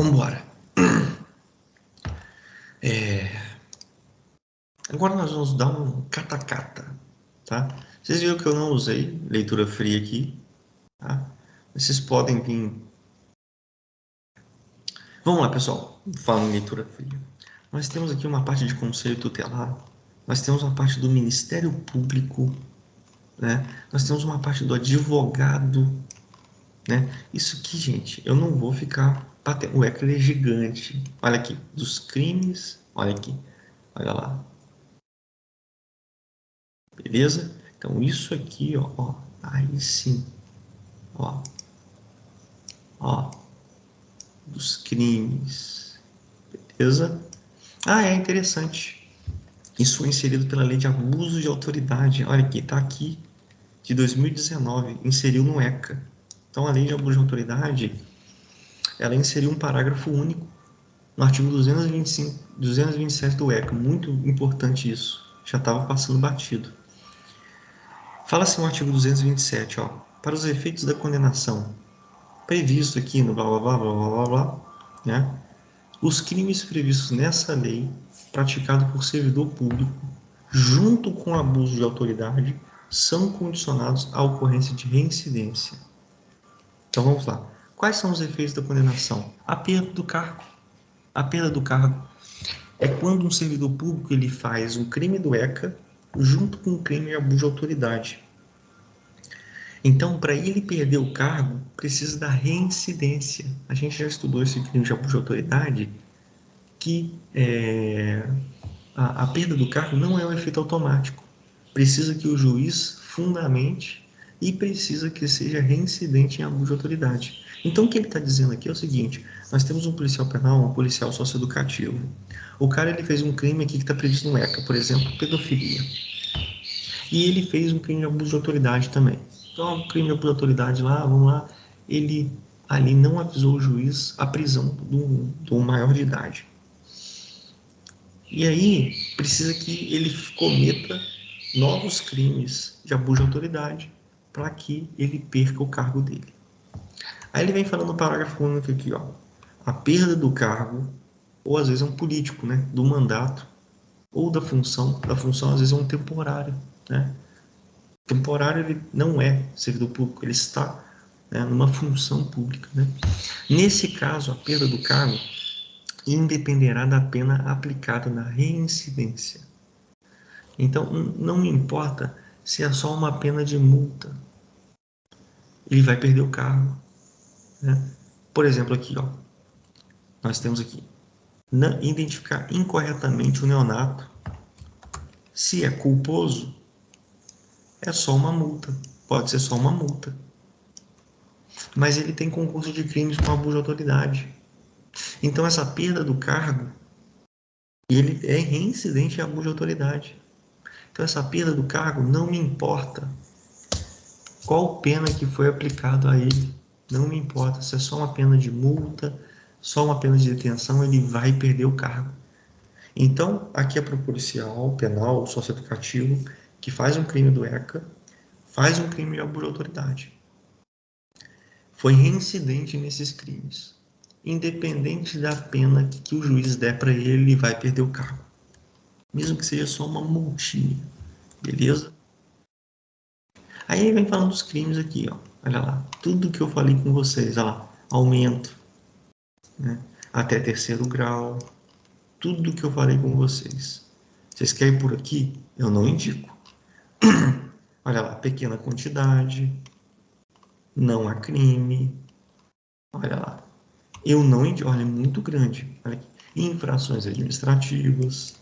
Vamos embora. Agora nós vamos dar um cata-cata, tá? Vocês viram que eu não usei leitura fria aqui, tá? Vocês podem vir... Vamos lá, pessoal. Falando em leitura fria. Nós temos aqui uma parte de conselho tutelar, nós temos uma parte do Ministério Público, né? Nós temos uma parte do advogado, né? Isso aqui, gente, eu não vou ficar batendo. O ECA é gigante. Olha aqui, dos crimes, olha aqui, olha lá. Beleza? Então, isso aqui, ó, aí sim, ó, dos crimes, beleza? Ah, é interessante. Isso foi inserido pela Lei de Abuso de Autoridade. Olha aqui, tá aqui, de 2019, inseriu no ECA. Então, a Lei de Abuso de Autoridade, ela inseriu um parágrafo único no artigo 225, 227 do ECA. Muito importante isso. Já estava passando batido. Fala assim no artigo 227, ó. Para os efeitos da condenação previsto aqui no blá blá blá blá blá blá blá, né? Os crimes previstos nessa lei, praticados por servidor público, junto com abuso de autoridade, são condicionados à ocorrência de reincidência. Então vamos lá. Quais são os efeitos da condenação? A perda do cargo. A perda do cargo é quando um servidor público ele faz um crime do ECA junto com um crime de abuso de autoridade. Então, para ele perder o cargo, precisa da reincidência. A gente já estudou esse crime de abuso de autoridade, que a perda do cargo não é um efeito automático. Precisa que o juiz fundamente e precisa que seja reincidente em abuso de autoridade. Então, o que ele está dizendo aqui é o seguinte: nós temos um policial penal, um policial socioeducativo. O cara ele fez um crime aqui que está previsto no ECA, por exemplo, pedofilia. E ele fez um crime de abuso de autoridade também. Então, o crime de abuso de autoridade lá, vamos lá, ele ali não avisou o juiz a prisão do maior de idade. E aí, precisa que ele cometa novos crimes de abuso de autoridade para que ele perca o cargo dele. Aí ele vem falando no parágrafo único aqui, ó. A perda do cargo, ou às vezes é um político, né, do mandato, ou da função às vezes é um temporário, né? Temporário ele não é servidor público, ele está, né, numa função pública, né? Nesse caso, a perda do cargo independerá da pena aplicada na reincidência. Então, não me importa se é só uma pena de multa, ele vai perder o cargo, né? Por exemplo, aqui, ó, nós temos aqui, identificar incorretamente o neonato, se é culposo, é só uma multa, pode ser só uma multa. Mas ele tem concurso de crimes com abuso de autoridade. Então, essa perda do cargo, ele é reincidente em abuso de autoridade. Então, essa perda do cargo não me importa qual pena que foi aplicada a ele. Não me importa se é só uma pena de multa, só uma pena de detenção, ele vai perder o cargo. Então, aqui é para o policial, penal, socioeducativo, que faz um crime do ECA, faz um crime de abuso de autoridade. Foi reincidente nesses crimes. Independente da pena que o juiz der para ele, ele vai perder o cargo. Mesmo que seja só uma multinha. Beleza? Aí ele vem falando dos crimes aqui, ó. Olha lá. Tudo que eu falei com vocês, olha lá. Aumento, né? Até terceiro grau. Tudo que eu falei com vocês. Vocês querem ir por aqui? Eu não indico. Olha lá. Pequena quantidade. Não há crime. Olha lá. Eu não indico. Olha, é muito grande. Olha aqui. Infrações administrativas.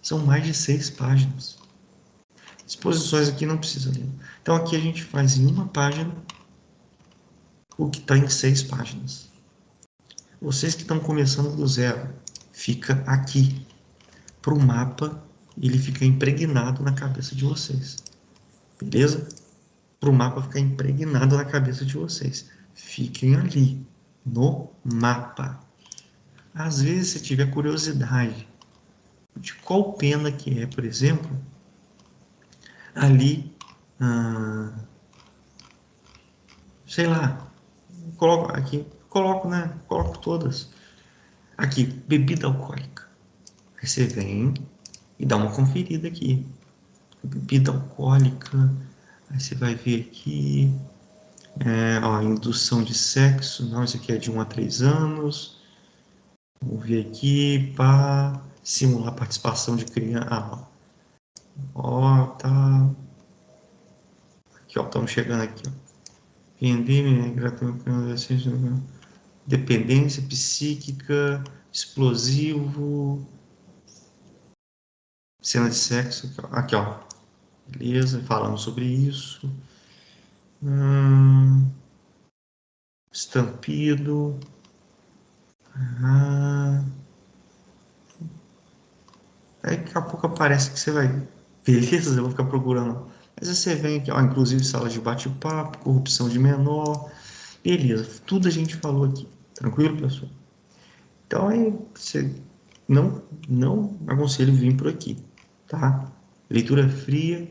São mais de 6 páginas. Exposições aqui não precisa ler. Então aqui a gente faz em uma página o que está em 6 páginas. Vocês que estão começando do zero, fica aqui. Para o mapa, ele fica impregnado na cabeça de vocês. Beleza? Para o mapa ficar impregnado na cabeça de vocês. Fiquem ali, no mapa. Às vezes, se tiver curiosidade de qual pena que é, por exemplo, ali, sei lá, coloca aqui coloco, né? Coloco todas. Aqui, bebida alcoólica. Aí você vem e dá uma conferida aqui. Bebida alcoólica. Aí você vai ver aqui. Ó, indução de sexo. Não, isso aqui é de 1 a 3 anos. Vamos ver aqui para simular participação de criança. Ó, tá. Aqui, ó, estamos chegando aqui, ó. Dependência psíquica, explosivo, cena de sexo. Aqui, ó. Beleza, falamos sobre isso. Estampido. Aí daqui a pouco aparece que você vai. Beleza, eu vou ficar procurando. Mas aí você vem aqui, ó, inclusive sala de bate-papo, corrupção de menor. Beleza, tudo a gente falou aqui. Tranquilo, pessoal? Então aí você não aconselho vir por aqui, tá? Leitura fria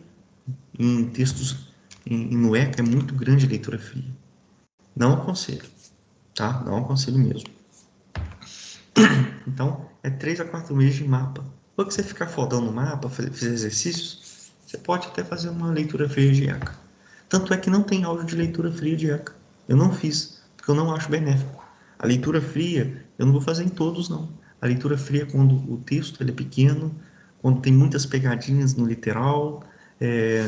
em textos no ECA é muito grande a leitura fria. Não aconselho, tá? Não aconselho mesmo. Então, é 3 a 4 meses de mapa. Quando você ficar fodão no mapa, fazer exercícios, você pode até fazer uma leitura fria de ECA. Tanto é que não tem áudio de leitura fria de ECA. Eu não fiz, porque eu não acho benéfico. A leitura fria, eu não vou fazer em todos, não. A leitura fria é quando o texto ele é pequeno, quando tem muitas pegadinhas no literal.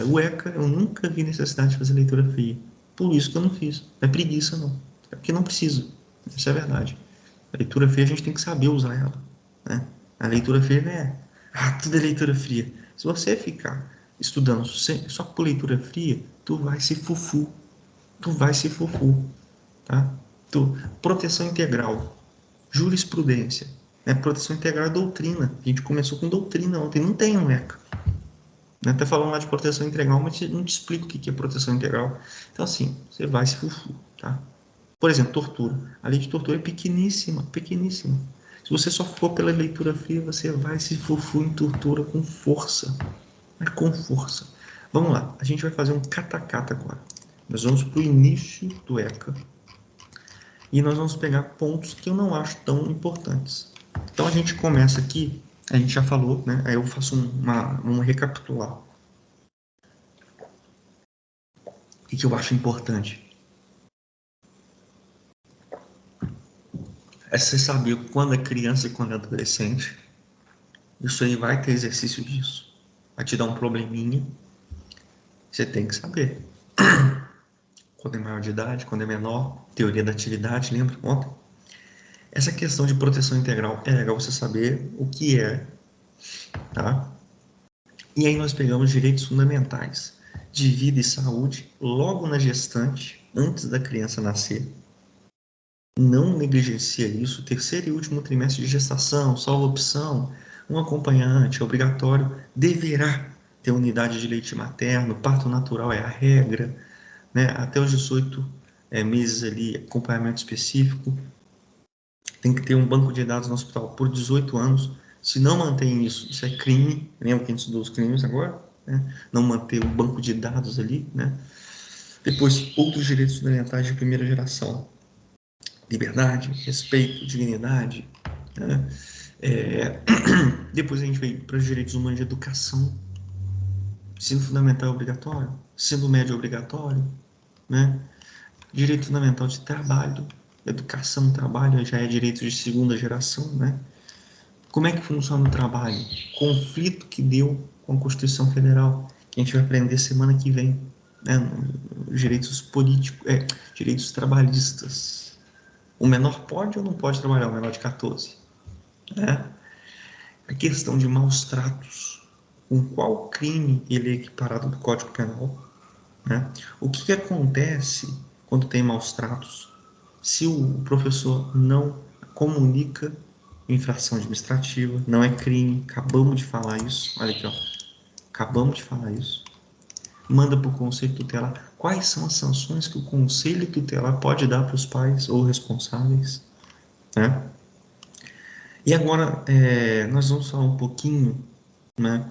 O ECA, eu nunca vi necessidade de fazer leitura fria. Por isso que eu não fiz. Não é preguiça, não. É porque não preciso. Isso é verdade. A leitura fria a gente tem que saber usar ela, né? A leitura fria não é, tudo é leitura fria. Se você ficar estudando só por leitura fria, tu vai se fufu. Tu vai se fufu, tá? Proteção integral, jurisprudência, né? Proteção integral é doutrina. A gente começou com doutrina ontem, não tem um ECA. Né? Até falando lá de proteção integral, mas não te explico o que é proteção integral. Então, assim, você vai se fufu, tá? Por exemplo, tortura. A lei de tortura é pequeníssima, pequeníssima. Se você só for pela leitura fria, você vai se fufu em tortura com força. Mas com força. Vamos lá, a gente vai fazer um catacata agora. Nós vamos para o início do ECA. E nós vamos pegar pontos que eu não acho tão importantes. Então a gente começa aqui, a gente já falou, né? Aí eu faço um recapitular. O que eu acho importante? É você saber quando é criança e quando é adolescente. Isso aí vai ter exercício disso. Vai te dar um probleminha. Você tem que saber. Quando é maior de idade, quando é menor. Teoria da atividade, lembra ontem? Essa questão de proteção integral é legal você saber o que é, tá? E aí nós pegamos direitos fundamentais de vida e saúde logo na gestante, antes da criança nascer. Não negligencia isso. Terceiro e último trimestre de gestação, salvo opção, um acompanhante obrigatório deverá ter unidade de leite materno, parto natural é a regra, né? Até os 18 meses ali, acompanhamento específico. Tem que ter um banco de dados no hospital por 18 anos. Se não mantém isso, isso é crime. Lembra que a gente estudou os crimes agora? Né? Não manter um banco de dados ali, né? Depois, outros direitos fundamentais de primeira geração. Liberdade, respeito, dignidade, né? Depois a gente veio para os direitos humanos de educação, ensino fundamental obrigatório, ensino médio obrigatório, né? Direito fundamental de trabalho, educação, trabalho já é direito de segunda geração, né? Como é que funciona o trabalho? Conflito que deu com a Constituição Federal, que a gente vai aprender semana que vem, né? Direitos políticos, direitos trabalhistas. O menor pode ou não pode trabalhar, o menor de 14, né? A questão de maus tratos, com qual crime ele é equiparado do Código Penal, né? O que acontece quando tem maus tratos? Se o professor não comunica infração administrativa, não é crime, acabamos de falar isso, olha aqui, ó, acabamos de falar isso. Manda para o conselho tutelar. Quais são as sanções que o conselho tutelar pode dar para os pais ou responsáveis, né? E agora nós vamos falar um pouquinho, né,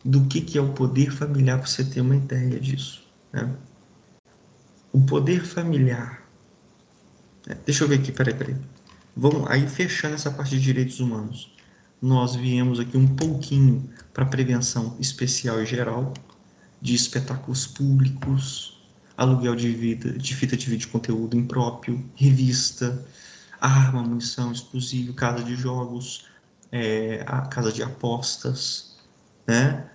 do que é o poder familiar, para você ter uma ideia disso, né? O poder familiar Deixa eu ver aqui, peraí. Vamos aí fechando essa parte de direitos humanos. Nós viemos aqui um pouquinho para prevenção especial e geral de espetáculos públicos, aluguel de fita de vídeo conteúdo impróprio, revista, arma, munição, explosivo, casa de jogos, a casa de apostas, né?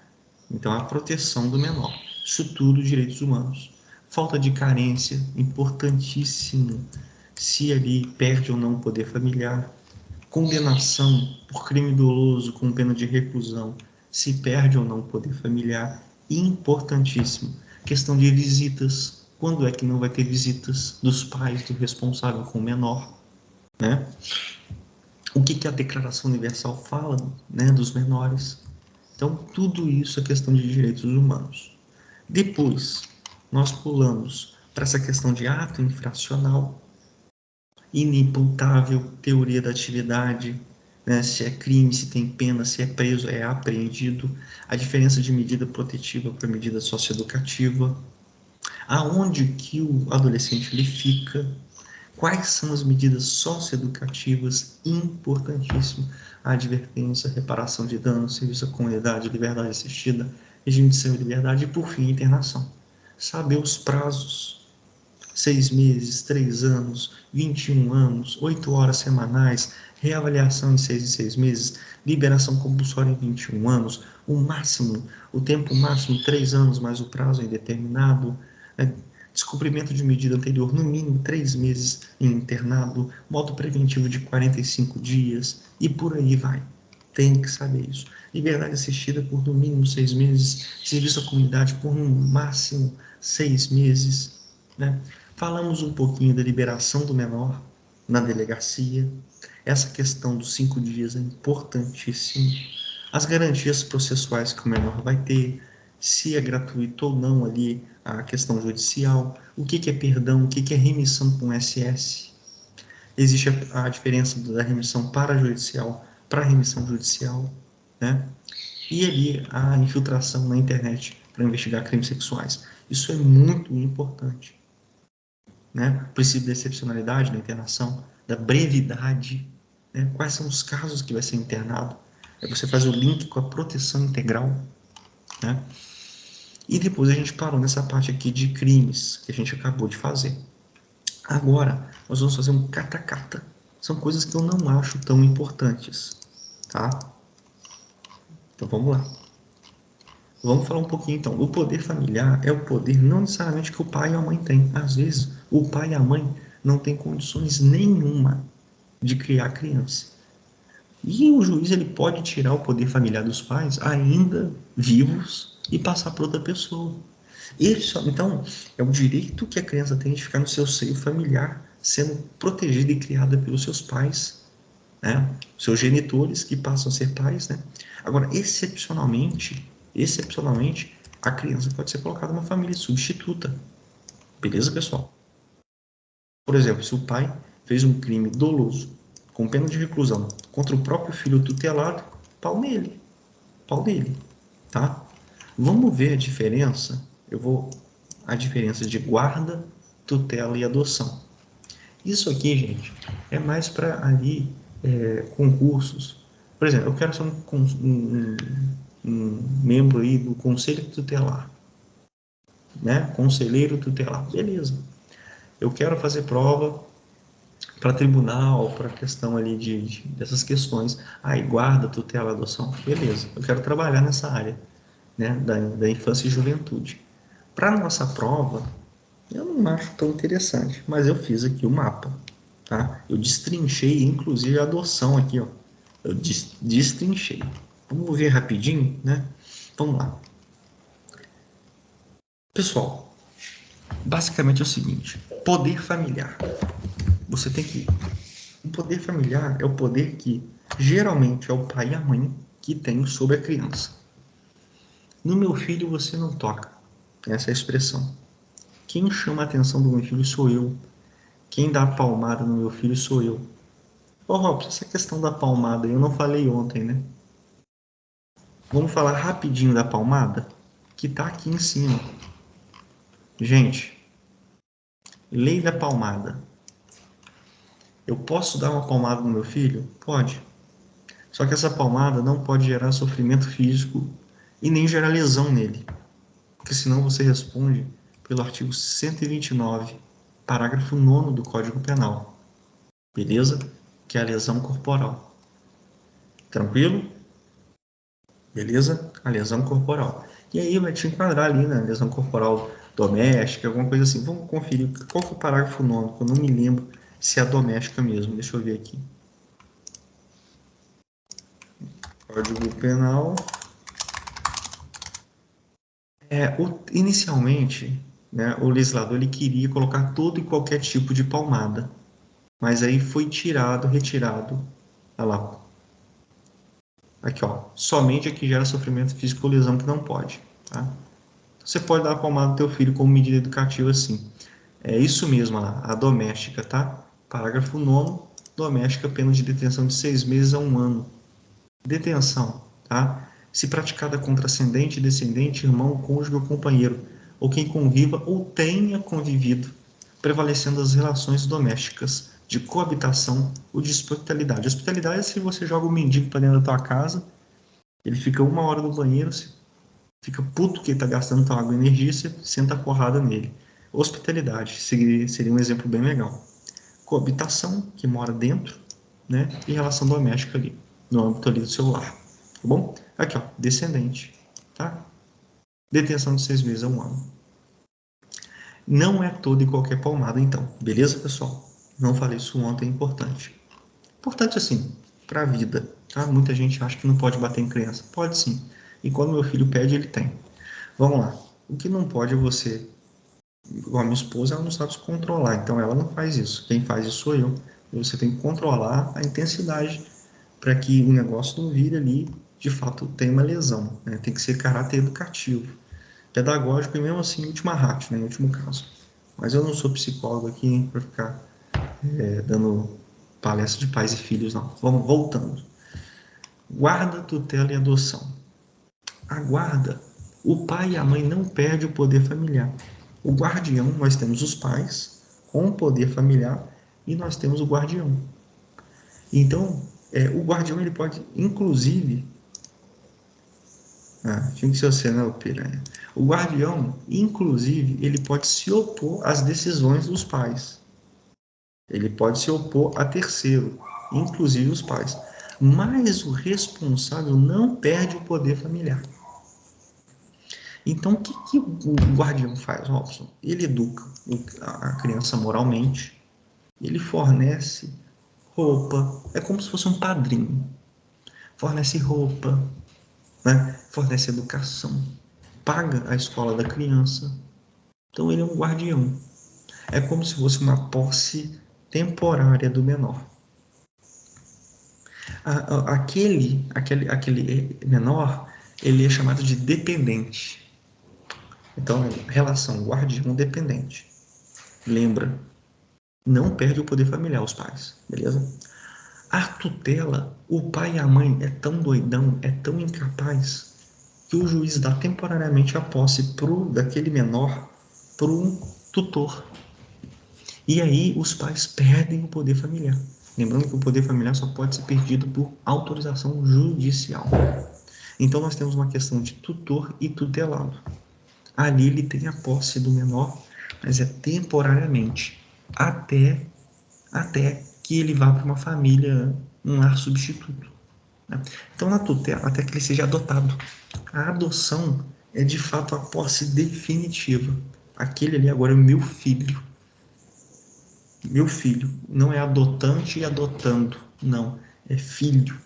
Então, a proteção do menor. Isso tudo direitos humanos. Falta de carência, importantíssimo. Se ali perde ou não o poder familiar. Condenação por crime doloso com pena de reclusão. Se perde ou não o poder familiar. Importantíssimo. Questão de visitas. Quando é que não vai ter visitas dos pais do responsável com o menor? Né? O que a Declaração Universal fala, né, dos menores? Então, tudo isso é questão de direitos humanos. Depois, nós pulamos para essa questão de ato infracional, inimputável, teoria da atividade, né? Se é crime, se tem pena, se é preso, é apreendido, a diferença de medida protetiva para medida socioeducativa, aonde que o adolescente ele fica, quais são as medidas socioeducativas, importantíssimo, a advertência, reparação de danos, serviço à comunidade, liberdade assistida, regime de semi-liberdade e, por fim, internação. Saber os prazos, 6 meses, 3 anos, 21 anos, 8 horas semanais, reavaliação em 6 em 6 meses, liberação compulsória em 21 anos, o tempo máximo 3 anos, mais o prazo indeterminado, descumprimento de medida anterior, no mínimo 3 meses em internado, modo preventivo de 45 dias e por aí vai. Tem que saber isso. Liberdade assistida por no mínimo 6 meses, serviço à comunidade por no máximo 6 meses, né? Falamos um pouquinho da liberação do menor na delegacia. Essa questão dos 5 dias é importantíssima. As garantias processuais que o menor vai ter, se é gratuito ou não ali a questão judicial, o que é perdão, o que é remissão com SS. Existe a diferença da remissão parajudicial para a remissão judicial, né? E ali a infiltração na internet para investigar crimes sexuais. Isso é muito importante, né? O princípio da excepcionalidade na internação, da brevidade, né? Quais são os casos que vai ser internado. Aí você faz o link com a proteção integral, né? E depois a gente parou nessa parte aqui de crimes que a gente acabou de fazer. Agora, nós vamos fazer um catacata. São coisas que eu não acho tão importantes, tá? Então vamos lá. Vamos falar um pouquinho então. O poder familiar é o poder não necessariamente que o pai e a mãe têm. Às vezes, o pai e a mãe não têm condições nenhuma de criar a criança. E o juiz ele pode tirar o poder familiar dos pais ainda vivos e passar para outra pessoa. Então, é o direito que a criança tem de ficar no seu seio familiar, sendo protegida e criada pelos seus pais, né? Seus genitores que passam a ser pais, né? Agora, excepcionalmente, a criança pode ser colocada numa família substituta. Beleza, pessoal? Por exemplo, se o pai fez um crime doloso, com pena de reclusão, contra o próprio filho tutelado, pau nele. Pau nele, tá? Vamos ver a diferença. A diferença de guarda, tutela e adoção. Isso aqui, gente, é mais para ali concursos. Por exemplo, eu quero ser um membro aí do conselho tutelar, né? Conselheiro tutelar, beleza. Eu quero fazer prova para tribunal, para questão ali dessas questões. Aí, guarda, tutela, adoção, beleza. Eu quero trabalhar nessa área, né? Da infância e juventude. Para nossa prova, eu não acho tão interessante, mas eu fiz aqui o mapa, tá? Eu destrinchei, inclusive, a adoção aqui, ó. Eu destrinchei. Vamos ver rapidinho, né? Vamos lá. Pessoal, basicamente é o seguinte: poder familiar. Você tem que. O poder familiar é o poder que geralmente é o pai e a mãe que tem sobre a criança. No meu filho você não toca. Essa é a expressão. Quem chama a atenção do meu filho sou eu. Quem dá a palmada no meu filho sou eu. Ô, Robson, essa questão da palmada eu não falei ontem, né? Vamos falar rapidinho da palmada, que tá aqui em cima. Gente, lei da palmada. Eu posso dar uma palmada no meu filho? Pode. Só que essa palmada não pode gerar sofrimento físico e nem gerar lesão nele. Porque senão você responde pelo artigo 129, parágrafo 9º do Código Penal. Beleza? Que é a lesão corporal. Tranquilo? Beleza? A lesão corporal. E aí vai te enquadrar ali na lesão corporal doméstica, alguma coisa assim. Vamos conferir qual que é o parágrafo 9º, que eu não me lembro se é doméstica mesmo. Deixa eu ver aqui. Código Penal. Inicialmente, né, o legislador ele queria colocar todo e qualquer tipo de palmada, mas aí foi retirado, olha lá, aqui ó, somente a que gera sofrimento físico ou lesão que não pode, tá? Você pode dar a palmada no teu filho como medida educativa, sim. É isso mesmo, olha lá, a doméstica, tá? Parágrafo 9º, doméstica, pena de detenção de 6 meses a 1 ano. Detenção, tá? Se praticada contra ascendente, descendente, irmão, cônjuge ou companheiro, ou quem conviva ou tenha convivido, prevalecendo as relações domésticas de coabitação ou de hospitalidade. Hospitalidade é se você joga um mendigo para dentro da tua casa, ele fica 1 hora no banheiro, fica puto que ele está gastando tua água e energia, você senta a porrada nele. Hospitalidade seria um exemplo bem legal. Coabitação, que mora dentro, né? E relação doméstica ali, no âmbito ali do celular. Tá bom? Aqui, ó, descendente, tá? Detenção de 6 meses a 1 ano. Não é toda e qualquer palmada, então. Beleza, pessoal? Não falei isso ontem, é importante. Importante, assim, para a vida, tá? Muita gente acha que não pode bater em criança. Pode sim. E quando meu filho pede, ele tem. Vamos lá. O que não pode é você... A minha esposa, ela não sabe se controlar, então ela não faz isso. Quem faz isso sou eu. Você tem que controlar a intensidade para que o negócio não vire ali, de fato, tenha uma lesão. Né? Tem que ser caráter educativo, pedagógico e mesmo assim, última ratio, né? Em último caso. Mas eu não sou psicólogo aqui para ficar dando palestra de pais e filhos, não. Vamos voltando. Guarda, tutela e adoção. A guarda, o pai e a mãe não perdem o poder familiar. O guardião, nós temos os pais com o poder familiar e nós temos o guardião. Então, o guardião ele pode, inclusive, tinha que ser você, né, o piranha? O guardião, inclusive, ele pode se opor às decisões dos pais. Ele pode se opor a terceiro, inclusive os pais. Mas o responsável não perde o poder familiar. Então, o que o guardião faz, Robson? Ele educa a criança moralmente, ele fornece roupa, é como se fosse um padrinho. Fornece roupa, né? Fornece educação, paga a escola da criança. Então, ele é um guardião. É como se fosse uma posse temporária do menor. Aquele menor, ele é chamado de dependente. Então, relação guardião-dependente. Lembra, não perde o poder familiar os pais, beleza? A tutela, o pai e a mãe é tão doidão, é tão incapaz, que o juiz dá temporariamente a posse daquele menor para um tutor. E aí os pais perdem o poder familiar. Lembrando que o poder familiar só pode ser perdido por autorização judicial. Então nós temos uma questão de tutor e tutelado. Ali ele tem a posse do menor, mas é temporariamente, até que ele vá para uma família, um lar substituto. Né? Então na tutela, até que ele seja adotado. A adoção é de fato a posse definitiva. Aquele ali agora é meu filho. Meu filho. Não é adotante e adotando. Não. É filho.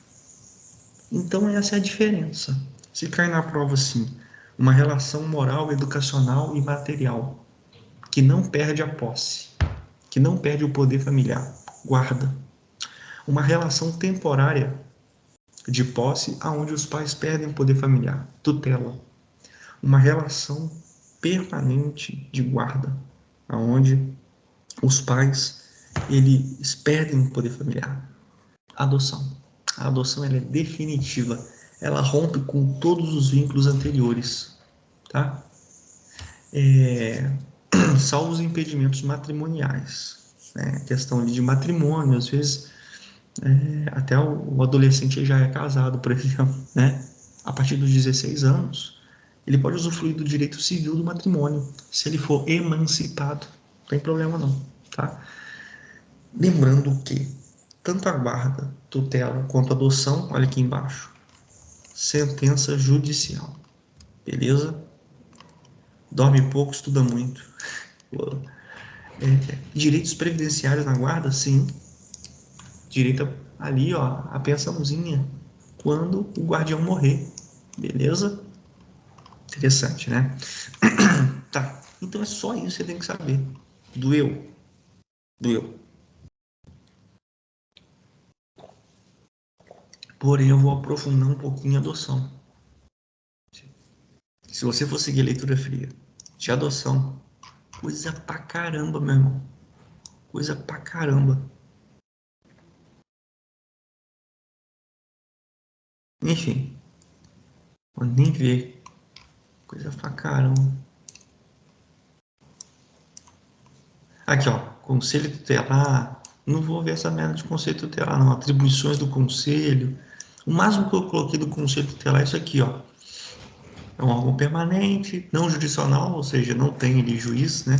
Então essa é a diferença. Se cai na prova assim, uma relação moral, educacional e material, que não perde a posse, que não perde o poder familiar, guarda. Uma relação temporária de posse, aonde os pais perdem o poder familiar, tutela. Uma relação permanente de guarda, aonde os pais eles perdem o poder familiar. Adoção. A adoção ela é definitiva. Ela rompe com todos os vínculos anteriores, tá? Salvo os impedimentos matrimoniais. né? Questão ali de matrimônio, às vezes até o adolescente já é casado, por exemplo, né? A partir dos 16 anos, ele pode usufruir do direito civil do matrimônio, se ele for emancipado. Não tem problema não, tá? Lembrando que tanto a guarda, tutela quanto a adoção, olha aqui embaixo, sentença judicial, beleza? Dorme pouco, estuda muito. Direitos previdenciários na guarda, sim. Direito ali, ó, a pensãozinha quando o guardião morrer, beleza? Interessante, né? Tá, então é só isso que você tem que saber. Doeu? Doeu. Porém, eu vou aprofundar um pouquinho a adoção. Se você for seguir a leitura fria de adoção, coisa pra caramba, meu irmão. Coisa pra caramba. Enfim, pode nem ver. Coisa pra caramba. Aqui, ó. Conselho tutelar. Não vou ver essa merda de conselho tutelar, não. Atribuições do conselho. O máximo que eu coloquei do conselho tutelar é isso aqui, ó. É um órgão permanente, não jurisdicional, ou seja, não tem ali juiz, né?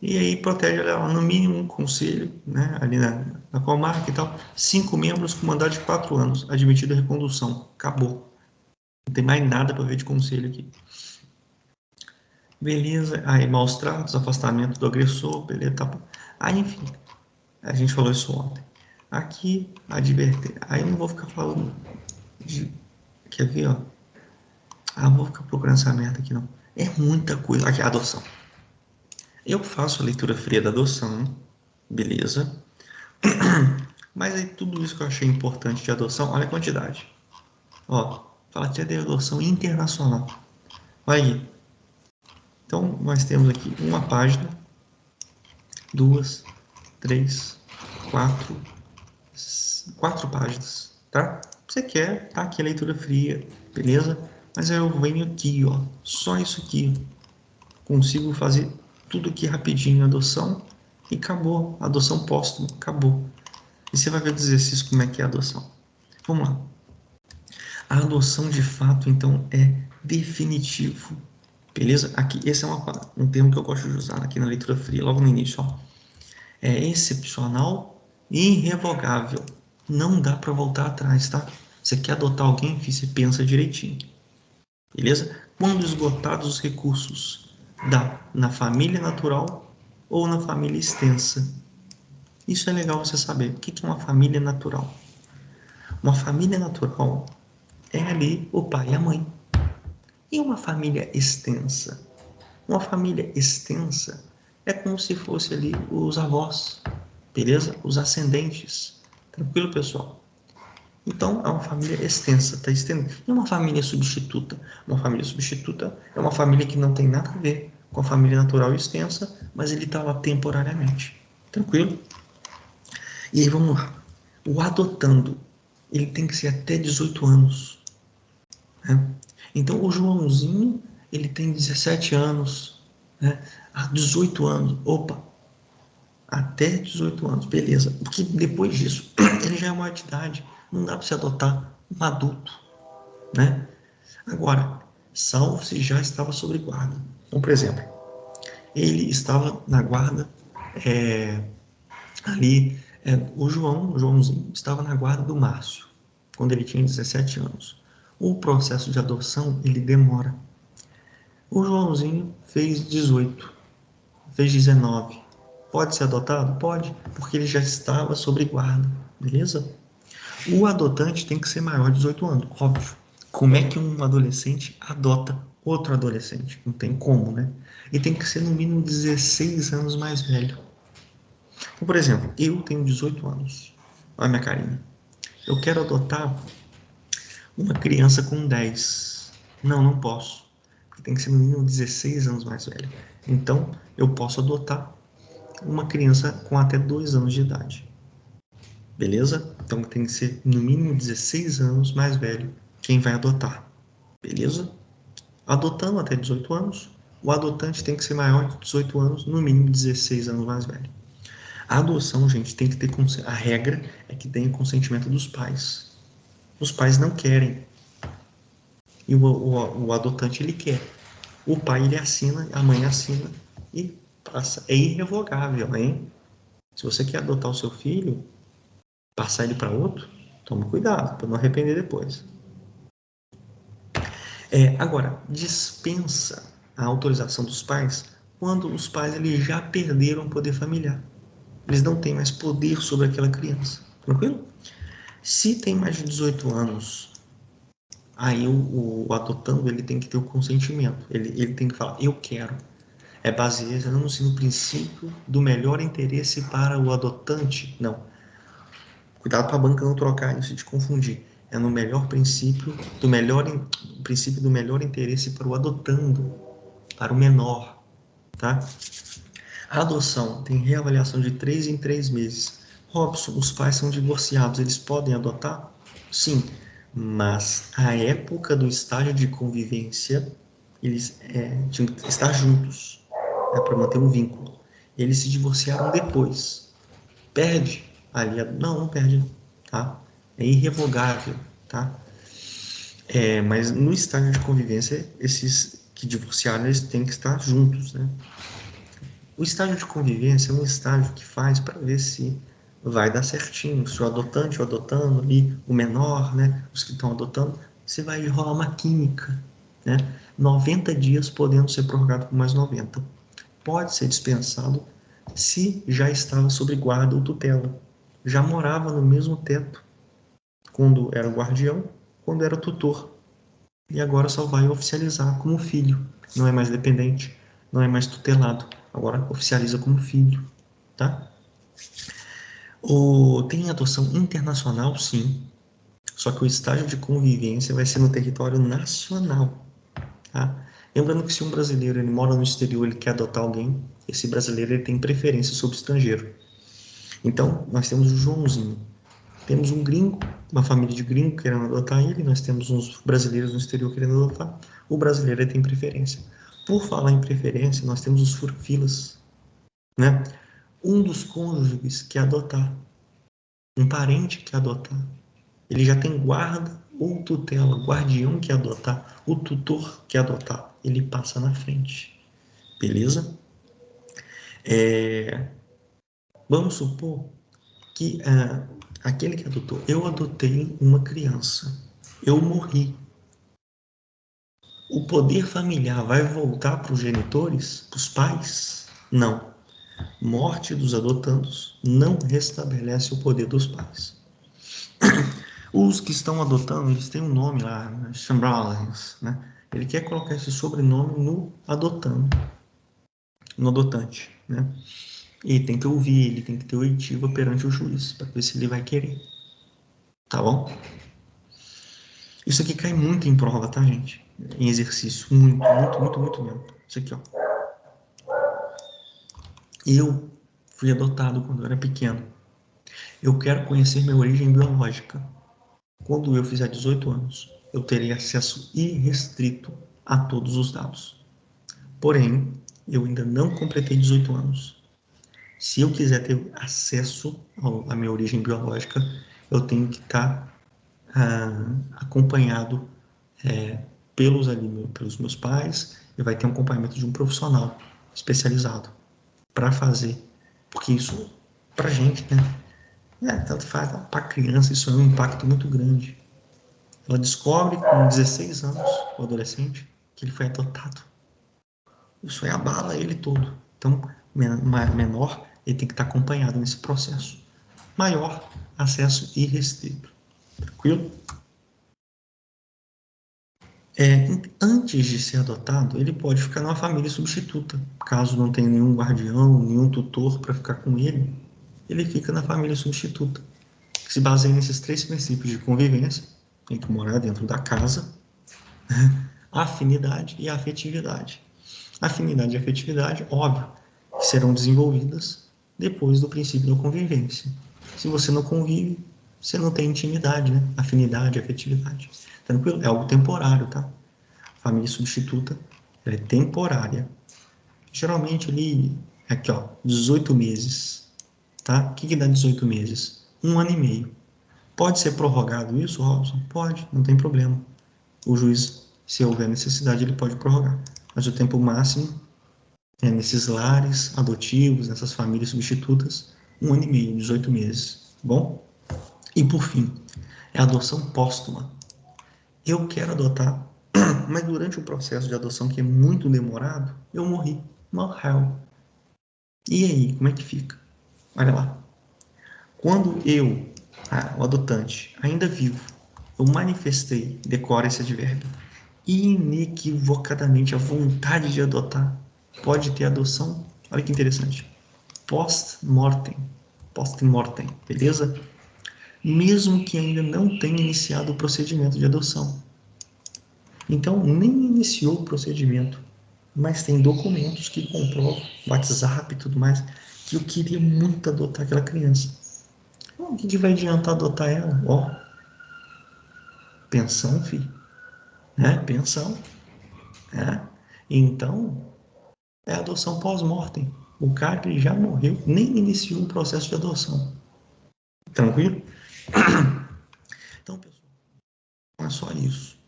E aí protege ela, no mínimo um conselho, né? Ali na comarca e tal. 5 membros com mandato de 4 anos, admitida a recondução. Acabou. Não tem mais nada para ver de conselho aqui. Beleza. Aí, maus tratos, afastamento do agressor, beleza. Tá. Aí, enfim, a gente falou isso ontem. Aqui, adverter. Aí eu não vou ficar falando de. Quer ver, ó? Ah, não vou ficar procurando essa merda aqui, não. É muita coisa. Aqui, adoção. Eu faço a leitura fria da adoção, beleza. Mas aí tudo isso que eu achei importante de adoção, olha a quantidade. Ó, fala que é de adoção internacional. Olha aí. Então, nós temos aqui uma página, duas, três, quatro páginas, tá? Você quer, tá aqui a leitura fria, beleza? Mas aí eu venho aqui, ó, só isso aqui. Consigo fazer tudo aqui rapidinho, adoção, e acabou. Adoção póstuma, acabou. E você vai ver os exercícios como é que é a adoção. Vamos lá. A adoção de fato, então, é definitivo. Beleza? Aqui, esse é um termo que eu gosto de usar aqui na leitura fria, logo no início. Ó. É excepcional e irrevogável. Não dá para voltar atrás, tá? Você quer adotar alguém, você pensa direitinho. Beleza? Quando esgotados os recursos, dá na família natural ou na família extensa. Isso é legal você saber. O que é uma família natural? Uma família natural é ali o pai e a mãe. E uma família extensa? Uma família extensa é como se fosse ali os avós, beleza? Os ascendentes. Tranquilo, pessoal? Então, é uma família extensa, tá estendendo. E uma família substituta? Uma família substituta é uma família que não tem nada a ver com a família natural extensa, mas ele está lá temporariamente. Tranquilo? E aí, vamos lá. O adotando, ele tem que ser até 18 anos. Né? Então, o Joãozinho, ele tem 17 anos, né? 18 anos, opa, até 18 anos, beleza. Porque depois disso, ele já é maior de idade, não dá para se adotar um adulto, né? Agora, salvo se já estava sob guarda. Então, por exemplo, ele estava na guarda, ali, o Joãozinho, estava na guarda do Márcio, quando ele tinha 17 anos. O processo de adoção, ele demora. O Joãozinho fez 18, fez 19. Pode ser adotado? Pode, porque ele já estava sob guarda, beleza? O adotante tem que ser maior de 18 anos, óbvio. Como é que um adolescente adota outro adolescente? Não tem como, né? E tem que ser no mínimo 16 anos mais velho. Então, por exemplo, eu tenho 18 anos. Olha a minha carinha. Eu quero adotar uma criança com 10. Não, não posso. Porque tem que ser no mínimo 16 anos mais velho. Então, eu posso adotar uma criança com até 2 anos de idade. Beleza? Então, tem que ser no mínimo 16 anos mais velho quem vai adotar. Beleza? Adotando até 18 anos, o adotante tem que ser maior de 18 anos, no mínimo 16 anos mais velho. A adoção, gente, tem que ter a regra é que tem consentimento dos pais. Os pais não querem e o adotante ele quer. O pai ele assina, a mãe assina e passa. É irrevogável, hein? Se você quer adotar o seu filho, passar ele para outro, toma cuidado para não arrepender depois. Agora, dispensa a autorização dos pais quando os pais eles já perderam o poder familiar. Eles não têm mais poder sobre aquela criança. Tranquilo? Se tem mais de 18 anos, aí o adotando ele tem que ter o consentimento. Ele tem que falar, eu quero. É baseado-se no princípio do melhor interesse para o adotante? Não. Cuidado para a banca não trocar isso de confundir. É no melhor princípio do melhor interesse para o adotando, para o menor, tá? A adoção tem reavaliação de 3 em 3 meses. Robson, os pais são divorciados, eles podem adotar? Sim, mas a época do estágio de convivência, eles tinham que estar juntos, para manter um vínculo. Eles se divorciaram depois. Perde ali? Não perde, tá? É irrevogável, tá? Mas no estágio de convivência, esses que divorciaram, eles têm que estar juntos, né? O estágio de convivência é um estágio que faz para ver se vai dar certinho, se o adotante, o adotando ali, o menor, né, os que estão adotando, se vai rolar uma química, né? 90 dias podendo ser prorrogado por mais 90. Pode ser dispensado se já estava sob guarda ou tutela, já morava no mesmo teto quando era o guardião, quando era o tutor, e agora só vai oficializar como filho, não é mais dependente, não é mais tutelado, agora oficializa como filho, tá? Tem adoção internacional, sim, só que o estágio de convivência vai ser no território nacional, tá? Lembrando que se um brasileiro ele mora no exterior, ele quer adotar alguém, esse brasileiro ele tem preferência sobre o estrangeiro. Então, nós temos o Joãozinho, temos um gringo, uma família de gringo querendo adotar ele, nós temos uns brasileiros no exterior querendo adotar, o brasileiro tem preferência. Por falar em preferência, nós temos os furfilas, né? Um dos cônjuges quer adotar, um parente quer adotar, ele já tem guarda ou tutela, o guardião quer adotar, o tutor quer adotar, ele passa na frente, beleza? Vamos supor que aquele que adotou, eu adotei uma criança, eu morri. O poder familiar vai voltar para os genitores, para os pais? Não. Morte dos adotandos não restabelece o poder dos pais. Os que estão adotando, eles têm um nome lá, né? Chamberlains, né? Ele quer colocar esse sobrenome no adotando, no adotante, né? E tem que ouvir, ele tem que ter oitiva perante o juiz, para ver se ele vai querer. Tá bom? Isso aqui cai muito em prova, tá, gente? Em exercício. Muito, muito, muito, muito mesmo. Isso aqui, ó. Eu fui adotado quando eu era pequeno. Eu quero conhecer minha origem biológica. Quando eu fizer 18 anos, eu terei acesso irrestrito a todos os dados. Porém, eu ainda não completei 18 anos. Se eu quiser ter acesso à minha origem biológica, eu tenho que estar acompanhado pelos meus pais e vai ter um acompanhamento de um profissional especializado para fazer. Porque isso, para gente, né? Tanto faz, para a criança isso é um impacto muito grande. Ela descobre com 16 anos, o adolescente, que ele foi adotado. Isso aí abala ele todo. Então, menor, ele tem que estar acompanhado nesse processo. Maior, acesso irrestrito. Tranquilo? Antes de ser adotado, ele pode ficar numa família substituta. Caso não tenha nenhum guardião, nenhum tutor para ficar com ele, ele fica na família substituta. Que se baseia nesses 3 princípios de convivência, tem que morar dentro da casa, afinidade e afetividade. Afinidade e afetividade, óbvio, serão desenvolvidas depois do princípio da convivência. Se você não convive, você não tem intimidade, né? Afinidade, afetividade. Tranquilo? É algo temporário, tá? Família substituta é temporária. Geralmente ali, aqui ó, 18 meses. tá? O que dá 18 meses? 1 ano e meio. Pode ser prorrogado isso, Robson? Pode, não tem problema. O juiz, se houver necessidade, ele pode prorrogar. Mas o tempo máximo é nesses lares adotivos, nessas famílias substitutas, 1 ano e meio, 18 meses, tá bom? E por fim, é a adoção póstuma. Eu quero adotar, mas durante o processo de adoção, que é muito demorado, eu morri. Morreu. E aí, como é que fica? Olha lá. Quando eu, o adotante, ainda vivo, eu manifestei, decoro esse advérbio, inequivocadamente a vontade de adotar, pode ter adoção, olha que interessante, post-mortem, post-mortem, beleza? Mesmo que ainda não tenha iniciado o procedimento de adoção. Então, nem iniciou o procedimento, mas tem documentos que comprovam, WhatsApp e tudo mais, que eu queria muito adotar aquela criança. O que vai adiantar adotar ela? Ó, pensão, filho, né? Pensão, né? Então, é adoção pós-mortem. O cara que já morreu, nem iniciou o processo de adoção. Tranquilo? Então, pessoal, não é só isso.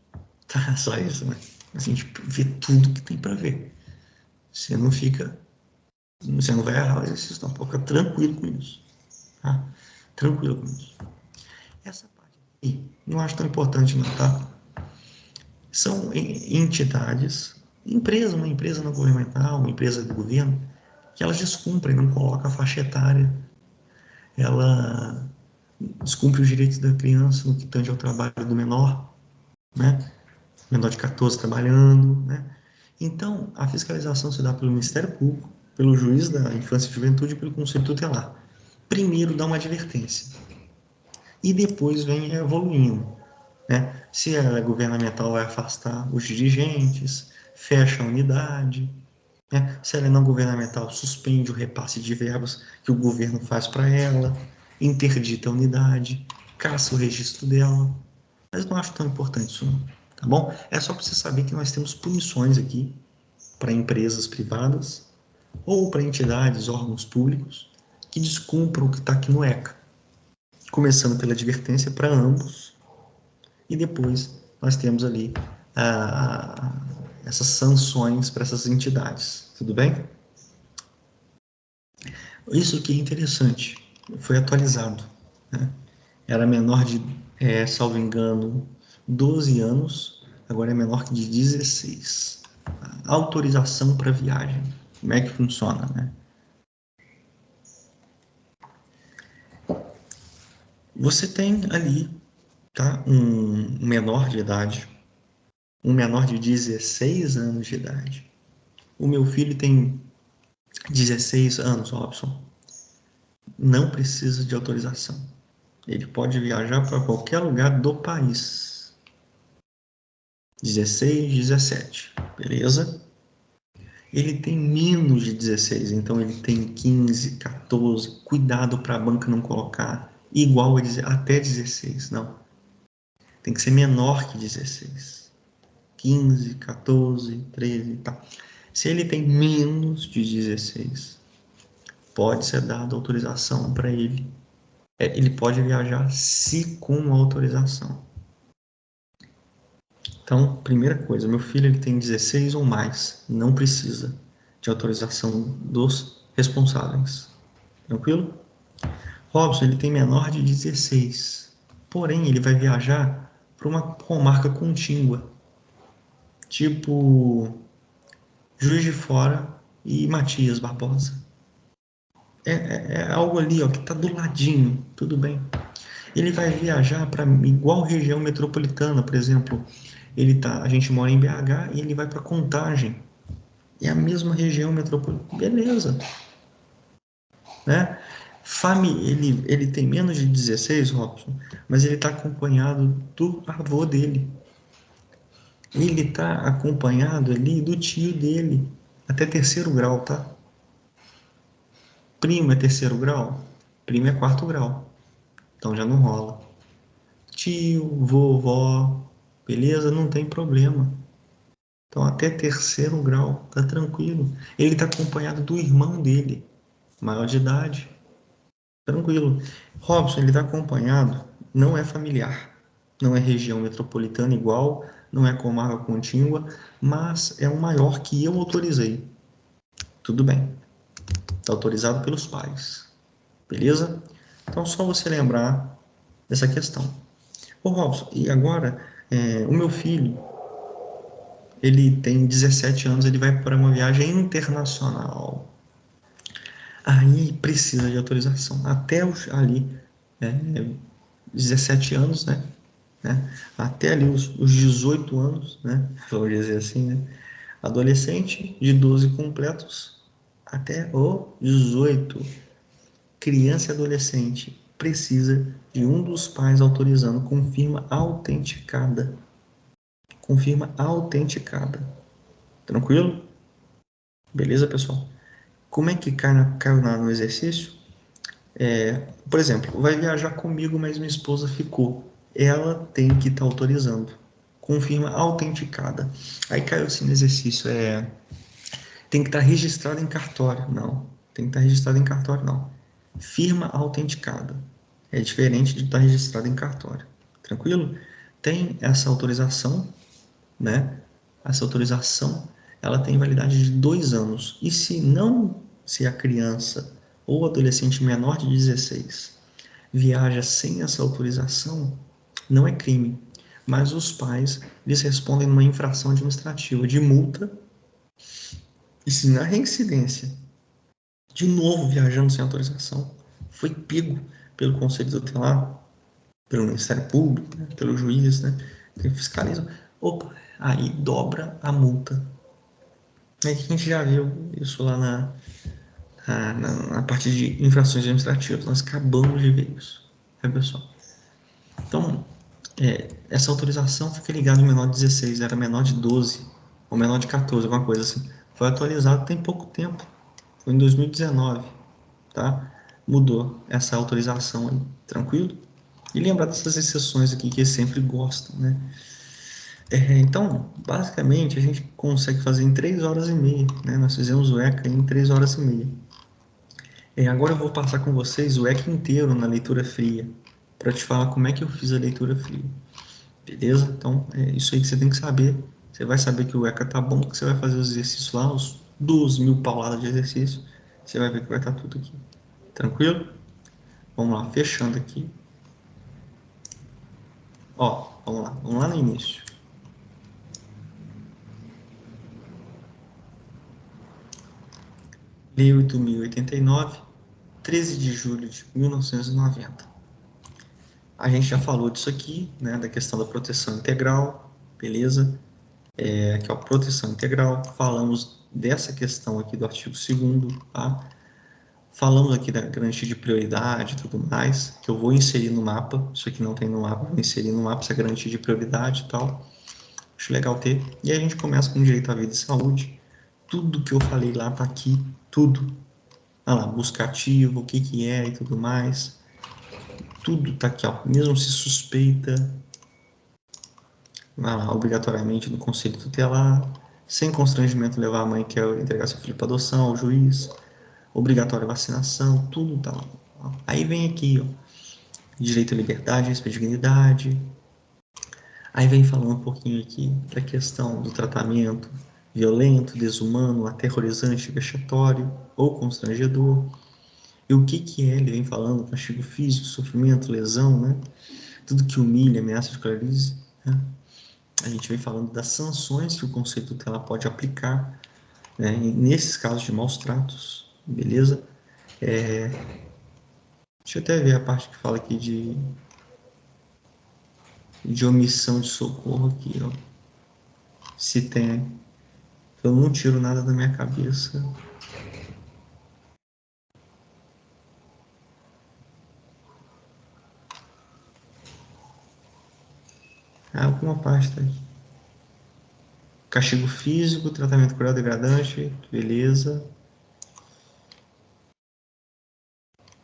Tá? Só isso, né? A gente vê tudo que tem para ver. Você não fica. Você não vai errar o exercício, não. Fica tranquilo com isso. Tá? Tranquilo com isso. Essa parte aqui, não acho tão importante, não, tá? São entidades, uma empresa não governamental, uma empresa do governo, que elas descumprem, não colocam a faixa etária, ela descumpre os direitos da criança no que tange ao trabalho do menor, né? Menor de 14 trabalhando, né? Então, a fiscalização se dá pelo Ministério Público, pelo juiz da Infância e Juventude e pelo Conselho Tutelar. Primeiro dá uma advertência e depois vem evoluindo, né? Se ela é governamental, vai afastar os dirigentes, fecha a unidade, né? Se ela é não governamental, suspende o repasse de verbas que o governo faz para ela, interdita a unidade, caça o registro dela. Mas não acho tão importante isso não, tá bom? É só para você saber que nós temos punições aqui para empresas privadas ou para entidades, órgãos públicos que descumpram o que está aqui no ECA. Começando pela advertência para ambos e depois nós temos ali essas sanções para essas entidades, tudo bem? Isso aqui é interessante, foi atualizado, né? Era menor de, salvo engano, 12 anos, agora é menor que de 16. Autorização para viagem, como é que funciona, né? Você tem ali, tá, um menor de idade, um menor de 16 anos de idade. O meu filho tem 16 anos, Robson. Não precisa de autorização. Ele pode viajar para qualquer lugar do país. 16, 17, beleza? Ele tem menos de 16, então ele tem 15, 14. Cuidado para a banca não colocar igual até 16, não. Tem que ser menor que 16. 15, 14, 13, tá. Se ele tem menos de 16, pode ser dada autorização para ele. Ele pode viajar se com autorização. Então, primeira coisa, meu filho ele tem 16 ou mais, não precisa de autorização dos responsáveis. Tranquilo? Robson, ele tem menor de 16, porém ele vai viajar para uma comarca contígua, tipo Juiz de Fora e Matias Barbosa. É algo ali, ó, que está do ladinho, tudo bem. Ele vai viajar para igual região metropolitana, por exemplo, a gente mora em BH e ele vai para Contagem, é a mesma região metropolitana, beleza, né? Ele tem menos de 16, Robson, mas ele está acompanhado do avô dele. Ele está acompanhado ali do tio dele, até terceiro grau, tá? Primo é terceiro grau, primo é quarto grau, então já não rola. Tio, vovó, beleza? Não tem problema. Então, até terceiro grau, tá tranquilo. Ele está acompanhado do irmão dele, maior de idade. Tranquilo. Robson, ele está acompanhado, não é familiar, não é região metropolitana igual, não é comarca contígua, mas é um maior que eu autorizei. Tudo bem. Está autorizado pelos pais. Beleza? Então, só você lembrar dessa questão. Ô, Robson, e agora, o meu filho, ele tem 17 anos, ele vai para uma viagem internacional. Aí precisa de autorização. Até ali, 17 anos, né? Até ali os 18 anos, né? Vamos dizer assim, né? Adolescente de 12 completos até o 18. Criança e adolescente precisa de um dos pais autorizando com firma autenticada. Com firma autenticada. Tranquilo? Beleza, pessoal? Como é que caiu no exercício? Por exemplo, vai viajar comigo, mas minha esposa ficou. Ela tem que estar autorizando. Com firma autenticada. Aí caiu assim no exercício. Tem que estar registrado em cartório. Não. Tem que estar registrado em cartório, não. Firma autenticada. É diferente de estar registrado em cartório. Tranquilo? Tem essa autorização, né? Essa autorização, ela tem validade de 2 anos. E se a criança ou adolescente menor de 16 viaja sem essa autorização, não é crime. Mas os pais, eles respondem numa infração administrativa de multa. E se na reincidência, de novo viajando sem autorização, foi pego pelo Conselho Tutelar, pelo Ministério Público, né, pelo juiz, né, que fiscaliza, opa, aí dobra a multa. A gente já viu isso lá na parte de infrações administrativas, nós acabamos de ver isso, né, pessoal? Então, essa autorização fica ligada ao menor de 16, era menor de 12, ou menor de 14, alguma coisa assim. Foi atualizado tem pouco tempo, foi em 2019, tá? Mudou essa autorização aí, tranquilo? E lembrar dessas exceções aqui que eles sempre gostam, né? Então, basicamente, a gente consegue fazer em 3 horas e meia, né? Nós fizemos o ECA em 3 horas e meia. Agora eu vou passar com vocês o ECA inteiro na leitura fria, para te falar como é que eu fiz a leitura fria. Beleza? Então, é isso aí que você tem que saber. Você vai saber que o ECA tá bom, que você vai fazer os exercícios lá, os 12.000 pauladas de exercício. Você vai ver que vai estar tudo aqui. Tranquilo? Vamos lá, fechando aqui. Ó, vamos lá no início. Lei 8.089, 13 de julho de 1990. A gente já falou disso aqui, né, da questão da proteção integral, beleza? Aqui, ó, proteção integral. Falamos dessa questão aqui do artigo 2º, tá? Falamos aqui da garantia de prioridade e tudo mais, que eu vou inserir no mapa. Isso aqui não tem no mapa, vou inserir no mapa essa garantia de prioridade e tal. Acho legal ter. E aí a gente começa com direito à vida e saúde. Tudo que eu falei lá tá aqui, tudo. Ah lá, busca ativo, o que que é e tudo mais. Tudo tá aqui, ó. Mesmo se suspeita, ah lá, obrigatoriamente no conselho tutelar, sem constrangimento levar a mãe que quer entregar seu filho para adoção ao juiz, obrigatória vacinação, tudo tá lá. Ó. Aí vem aqui, ó, direito à liberdade, respeito à dignidade. Aí vem falando um pouquinho aqui da questão do tratamento violento, desumano, aterrorizante, vexatório ou constrangedor. E o que que é? Ele vem falando castigo físico, sofrimento, lesão, né? Tudo que humilha, ameaça, escraviza, né? A gente vem falando das sanções que o conceito tutelar pode aplicar, né, nesses casos de maus tratos, beleza? Deixa eu até ver a parte que fala aqui de omissão de socorro aqui, ó. Se tem, eu não tiro nada da minha cabeça. Ah, alguma parte tá aqui. Castigo físico, tratamento cruel degradante, beleza.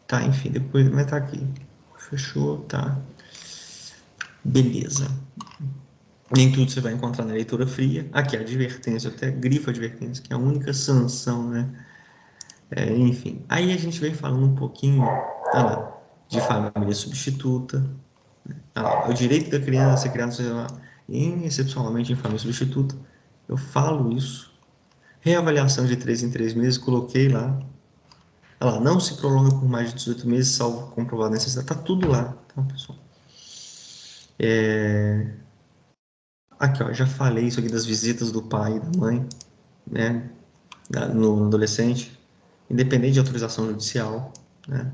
Tá, enfim, depois, mas tá aqui. Fechou, tá. Beleza. Nem tudo você vai encontrar na leitura fria. Aqui, a advertência, eu até grifo advertência, que é a única sanção, né? Enfim. Aí a gente vem falando um pouquinho Olha lá, de família substituta. Olha lá, o direito da criança a ser criada excepcionalmente em família substituta. Eu falo isso. Reavaliação de 3 em 3 meses, coloquei lá. Olha lá, não se prolonga por mais de 18 meses, salvo comprovada necessidade. Tá tudo lá, tá, pessoal? Aqui, ó, já falei isso aqui das visitas do pai e da mãe, né, no adolescente, independente de autorização judicial, né?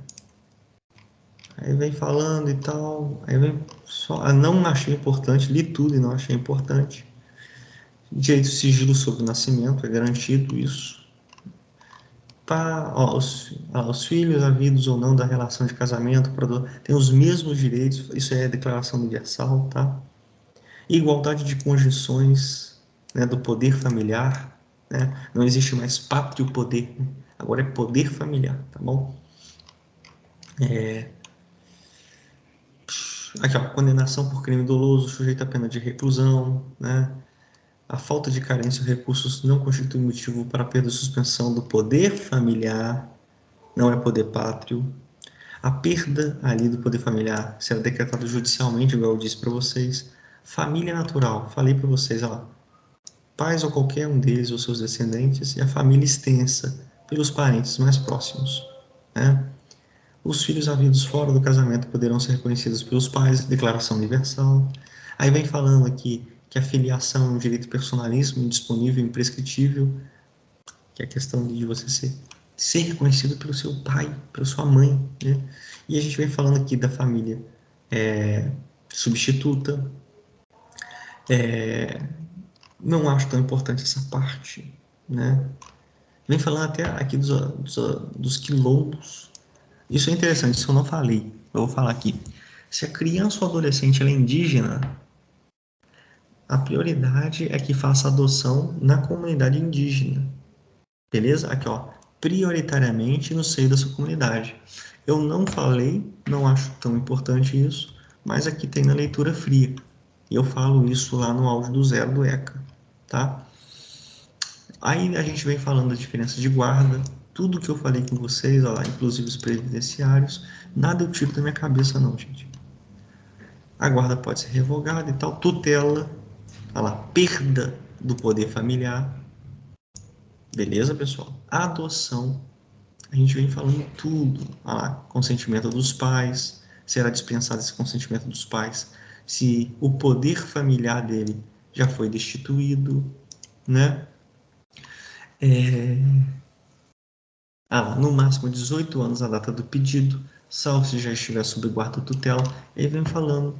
Aí vem falando e tal, aí vem só, não achei importante, li tudo e não achei importante. Direito de sigilo sobre o nascimento, é garantido isso. Os filhos, havidos ou não da relação de casamento, têm os mesmos direitos, isso é Declaração Universal, tá? Igualdade de condições, né, do poder familiar, né? Não existe mais pátrio poder, né? Agora é poder familiar, tá bom? Aqui, ó, condenação por crime doloso, sujeito à pena de reclusão, né? A falta de carência ou recursos não constitui motivo para a perda ou suspensão do poder familiar, não é poder pátrio. A perda ali do poder familiar será decretada judicialmente, igual eu disse para vocês. Família natural, falei para vocês, ó, pais ou qualquer um deles ou seus descendentes, e a família extensa, pelos parentes mais próximos, né? Os filhos havidos fora do casamento poderão ser reconhecidos pelos pais, Declaração Universal. Aí vem falando aqui que a filiação é um direito personalíssimo, indisponível, imprescritível, que é a questão de você ser reconhecido pelo seu pai, pela sua mãe, né? E a gente vem falando aqui da família substituta. Não acho tão importante essa parte, né? Vem falando até aqui dos quilombos. Isso é interessante, isso eu não falei. Eu vou falar aqui. Se a criança ou adolescente ela é indígena, a prioridade é que faça adoção na comunidade indígena. Beleza? Aqui, ó. Prioritariamente no seio da sua comunidade. Eu não falei, não acho tão importante isso, mas aqui tem na leitura fria. E eu falo isso lá no áudio do zero do ECA, tá? Aí a gente vem falando da diferença de guarda, tudo que eu falei com vocês, ó lá, inclusive os previdenciários, nada eu tiro da minha cabeça não, gente. A guarda pode ser revogada e tal, tutela, ó lá, perda do poder familiar, beleza, pessoal? Adoção, a gente vem falando tudo, ó lá, consentimento dos pais, será dispensado esse consentimento dos pais se o poder familiar dele já foi destituído, né? No máximo 18 anos a data do pedido, salvo se já estiver sob guarda ou tutela, ele vem falando,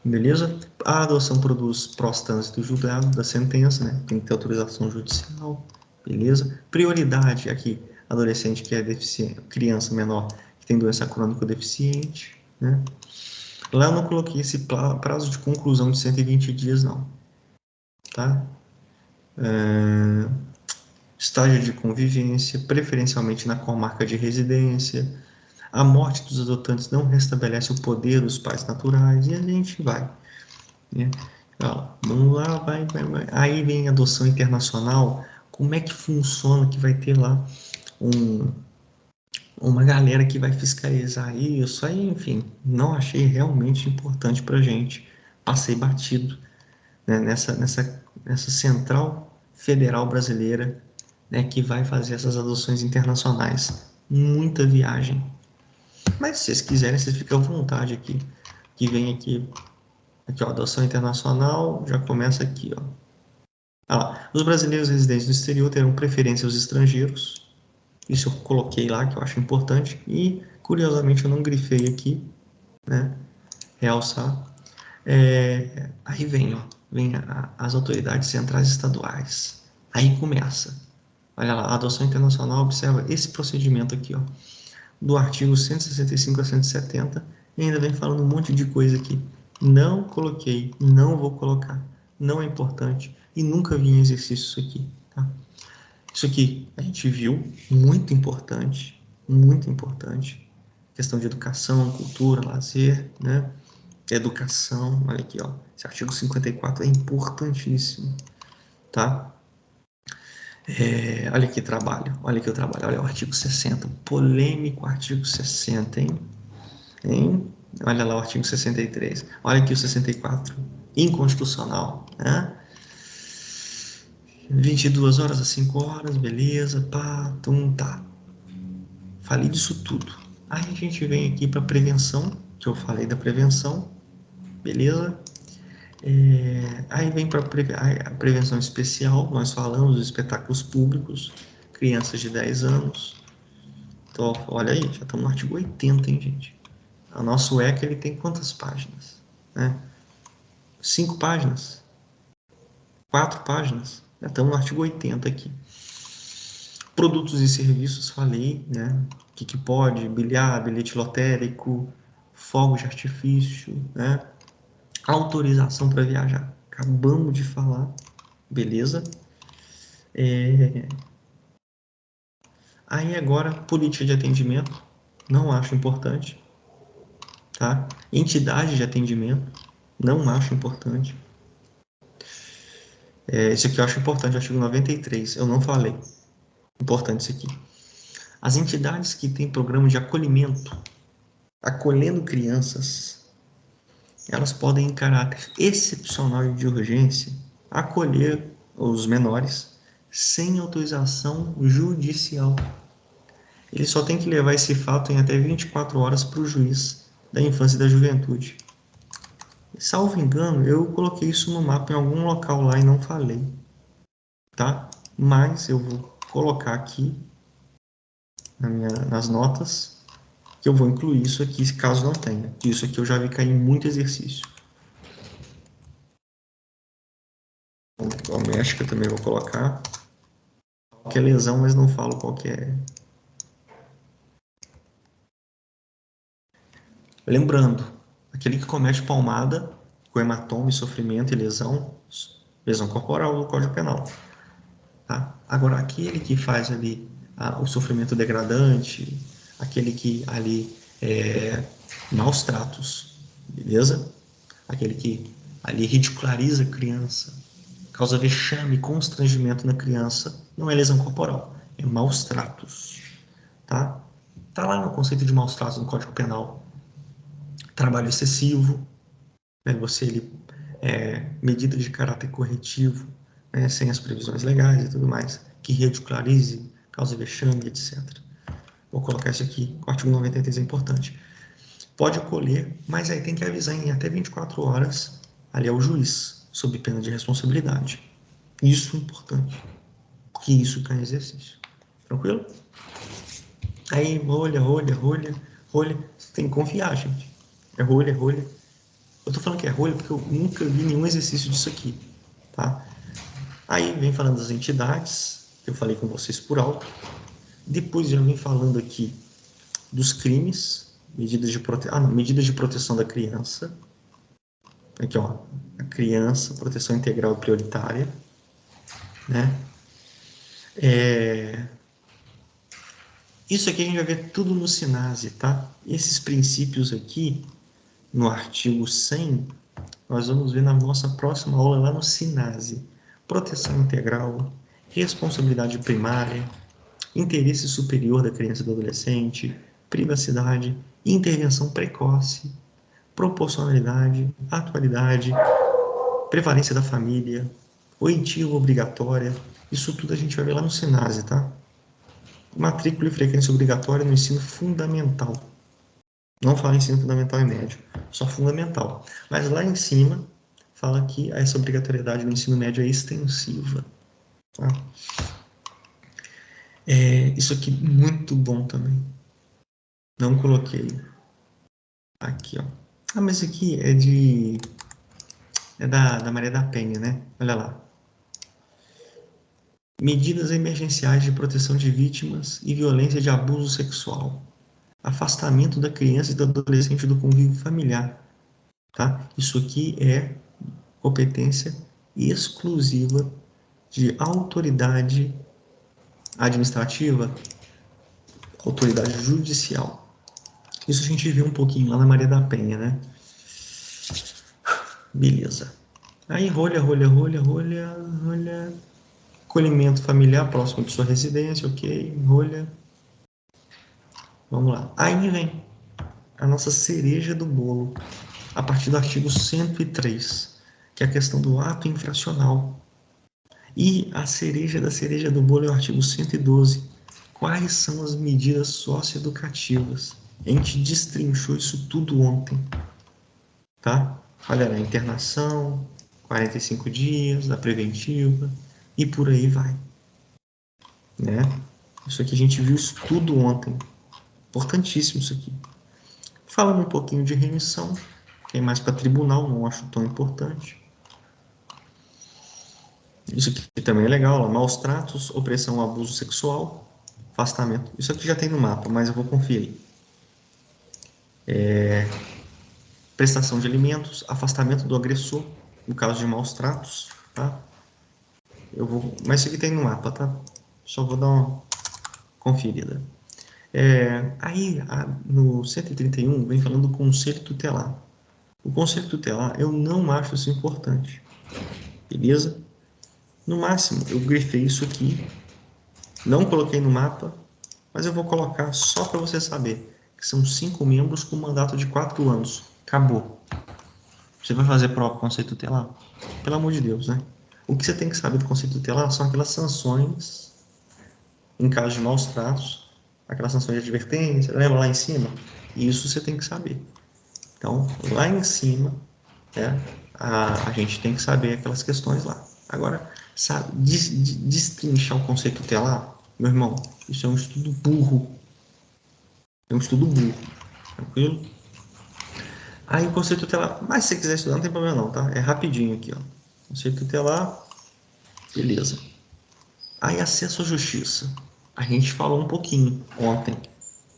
beleza? A adoção produz pró-stance do julgado, da sentença, né? Tem que ter autorização judicial, beleza? Prioridade aqui, adolescente que é deficiente, criança menor que tem doença crônica deficiente, né? Lá eu não coloquei esse prazo de conclusão de 120 dias, não, tá? Estágio de convivência, preferencialmente na comarca de residência. A morte dos adotantes não restabelece o poder dos pais naturais, e a gente vai, né? Vamos lá, vai. Aí vem a adoção internacional, como é que funciona, que vai ter lá uma galera que vai fiscalizar isso, aí, enfim, não achei realmente importante pra gente, passei batido, né, nessa central federal brasileira, né, que vai fazer essas adoções internacionais. Muita viagem. Mas se vocês quiserem, vocês ficam à vontade aqui. Que vem aqui, ó, adoção internacional, já começa aqui, ó. Os brasileiros residentes no exterior terão preferência aos estrangeiros. Isso eu coloquei lá, que eu acho importante. E, curiosamente, eu não grifei aqui, né? Realçar. Aí vem as autoridades centrais estaduais. Aí começa. Olha lá, a adoção internacional observa esse procedimento aqui, ó, do artigo 165 a 170, e ainda vem falando um monte de coisa aqui. Não coloquei, não vou colocar, não é importante, e nunca vi em exercício isso aqui, tá? Isso aqui a gente viu, muito importante, questão de educação, cultura, lazer, né? Educação, olha aqui, ó, esse artigo 54 é importantíssimo, tá? Olha que trabalho, olha que o trabalho, olha o artigo 60, polêmico artigo 60, hein? Olha lá o artigo 63, olha aqui o 64, inconstitucional, né? 22 horas a 5 horas, beleza, pá, tá. Falei disso tudo. Aí a gente vem aqui para prevenção, que eu falei da prevenção, beleza? Aí vem para a prevenção especial, nós falamos dos espetáculos públicos, crianças de 10 anos. Então, olha aí, já estamos no artigo 80, hein, gente? O nosso ECA, ele tem quantas páginas? Né? 5 páginas? 4 páginas? Já estamos no artigo 80 aqui. Produtos e serviços, falei, né? O que pode? Bilhar, bilhete lotérico, fogos de artifício, né? Autorização para viajar. Acabamos de falar, beleza? Aí agora, política de atendimento, não acho importante, tá? Entidade de atendimento, não acho importante. Isso aqui eu acho importante, artigo 93, eu não falei. Importante isso aqui. As entidades que têm programa de acolhimento, acolhendo crianças, elas podem, em caráter excepcional e de urgência, acolher os menores sem autorização judicial. Ele só tem que levar esse fato em até 24 horas para o juiz da infância e da juventude. Salvo engano, eu coloquei isso no mapa em algum local lá e não falei, tá? Mas eu vou colocar aqui nas notas que eu vou incluir isso aqui, caso não tenha. Isso aqui eu já vi cair em muito exercício. Doméstica também vou colocar. Que é lesão, mas não falo qual que é. Lembrando, aquele que comete palmada com hematoma, sofrimento e lesão corporal do Código Penal. Tá? Agora, aquele que faz ali o sofrimento degradante, aquele que ali maus tratos, beleza? Aquele que ali ridiculariza a criança, causa vexame, constrangimento na criança, não é lesão corporal, é maus tratos, tá? Tá lá no conceito de maus tratos no Código Penal. Trabalho excessivo, né? Medidas de caráter corretivo, né? Sem as previsões legais e tudo mais, que ridicularize, cause vexame, etc. Vou colocar isso aqui, o artigo 93 é importante. Pode acolher, mas aí tem que avisar em até 24 horas ali ao juiz, sob pena de responsabilidade. Isso é importante, que isso cai em exercício. Tranquilo? Aí, rolha. Você tem que confiar, gente. É rolha. Eu tô falando que é rolha porque eu nunca vi nenhum exercício disso aqui, tá? Aí vem falando das entidades, que eu falei com vocês por alto. Depois já vem falando aqui dos crimes, medidas de proteção da criança. Aqui, ó, a criança, proteção integral e prioritária, né? Isso aqui a gente vai ver tudo no SINASE, tá? Esses princípios aqui, no artigo 100, nós vamos ver na nossa próxima aula lá no SINASE. Proteção integral, responsabilidade primária, interesse superior da criança e do adolescente, privacidade, intervenção precoce, proporcionalidade, atualidade, prevalência da família, oitiva obrigatória. Isso tudo a gente vai ver lá no SINASE, tá? Matrícula e frequência obrigatória no ensino fundamental. Não fala ensino fundamental e médio, só fundamental. Mas lá em cima fala que essa obrigatoriedade no ensino médio é extensiva. Tá? Isso aqui muito bom também. Não coloquei. Aqui, ó. Mas isso aqui é da Maria da Penha, né? Olha lá. Medidas emergenciais de proteção de vítimas e violência de abuso sexual. Afastamento da criança e do adolescente do convívio familiar. Tá? Isso aqui é competência exclusiva de autoridade administrativa, autoridade judicial. Isso a gente viu um pouquinho lá na Maria da Penha, né? Beleza. Aí rolha. Acolhimento familiar próximo de sua residência, ok, rolha. Vamos lá. Aí vem a nossa cereja do bolo, a partir do artigo 103, que é a questão do ato infracional. E a cereja da cereja do bolo é o artigo 112. Quais são as medidas socioeducativas? A gente destrinchou isso tudo ontem, tá? Olha lá, internação, 45 dias, a preventiva, e por aí vai, né? Isso aqui a gente viu isso tudo ontem. Importantíssimo isso aqui. Falando um pouquinho de remissão, que é mais para tribunal, não acho tão importante. Isso aqui também é legal, ó, maus tratos, opressão, abuso sexual, afastamento. Isso aqui já tem no mapa, mas eu vou conferir. Prestação de alimentos, afastamento do agressor, no caso de maus tratos, tá? Mas isso aqui tem no mapa, tá? Só vou dar uma conferida. Aí, no 131, vem falando do conselho tutelar. O conselho tutelar, eu não acho isso importante, beleza? No máximo, eu grifei isso aqui, não coloquei no mapa, mas eu vou colocar só para você saber que são 5 membros com mandato de 4 anos. Acabou. Você vai fazer prova do conceito tutelar? Pelo amor de Deus, né? O que você tem que saber do conceito tutelar são aquelas sanções em caso de maus tratos, aquelas sanções de advertência, lembra lá em cima? Isso você tem que saber. Então, lá em cima, a gente tem que saber aquelas questões lá. Agora, sabe, destrinchar o conceito tutelar, meu irmão, isso é um estudo burro. É um estudo burro. Tranquilo? Aí o conceito tutelar, mas se você quiser estudar, não tem problema não, tá? É rapidinho aqui, ó. Conceito tutelar, beleza. Aí acesso à justiça. A gente falou um pouquinho ontem,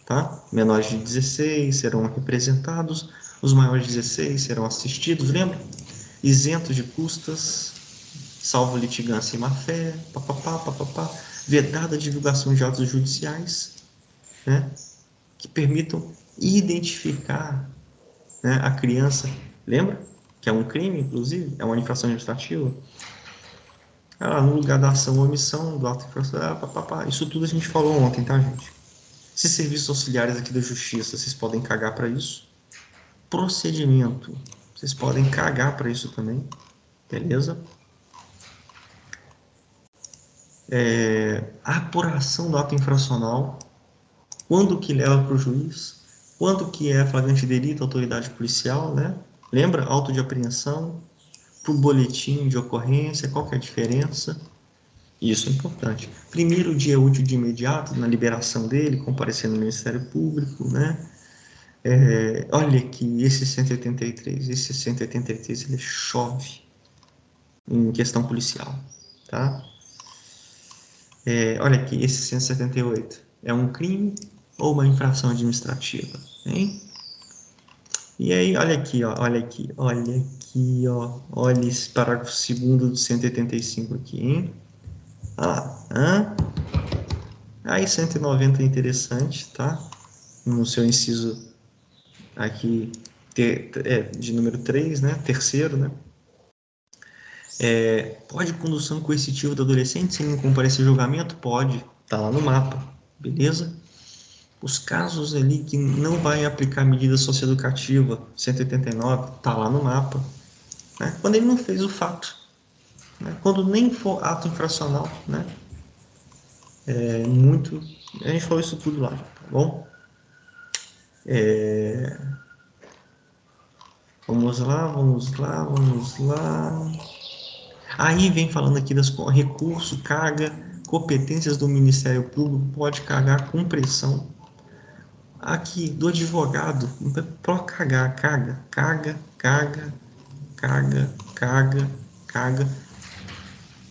tá? Menores de 16 serão representados, os maiores de 16 serão assistidos, lembra? Isentos de custas, salvo litigância e má-fé, papapá, papapá, vedada a divulgação de atos judiciais, né? Que permitam identificar, né, a criança, lembra? Que é um crime, inclusive, é uma infração administrativa. No lugar da ação ou omissão, do ato infracional, papapá. Isso tudo a gente falou ontem, tá, gente? Esses serviços auxiliares aqui da justiça, vocês podem cagar para isso. Procedimento, vocês podem cagar para isso também, beleza? A apuração do ato infracional, quando que leva para o juiz, quando que é flagrante delito, autoridade policial, né? Lembra? Auto de apreensão, para o boletim de ocorrência, qual que é a diferença? Isso é importante. Primeiro dia útil de imediato, na liberação dele, comparecendo no Ministério Público, né? Olha aqui, esse 183, ele chove em questão policial, tá? Olha aqui, esse 178, é um crime ou uma infração administrativa, hein? E aí, olha aqui, ó, olha aqui, olha esse parágrafo 2º do 185 aqui, hein? Aí 190 é interessante, tá? No seu inciso aqui de número 3, né? Terceiro, né? Pode condução coercitiva do adolescente sem comparecer ao julgamento? Pode, tá lá no mapa, beleza? Os casos ali que não vai aplicar medida socioeducativa, 189, tá lá no mapa, né? Quando ele não fez o fato, né? Quando nem for ato infracional, né? A gente falou isso tudo lá, tá bom? Vamos lá. Aí vem falando aqui das recurso, carga, competências do Ministério Público, pode cagar com pressão. Aqui, do advogado, para cagar, caga.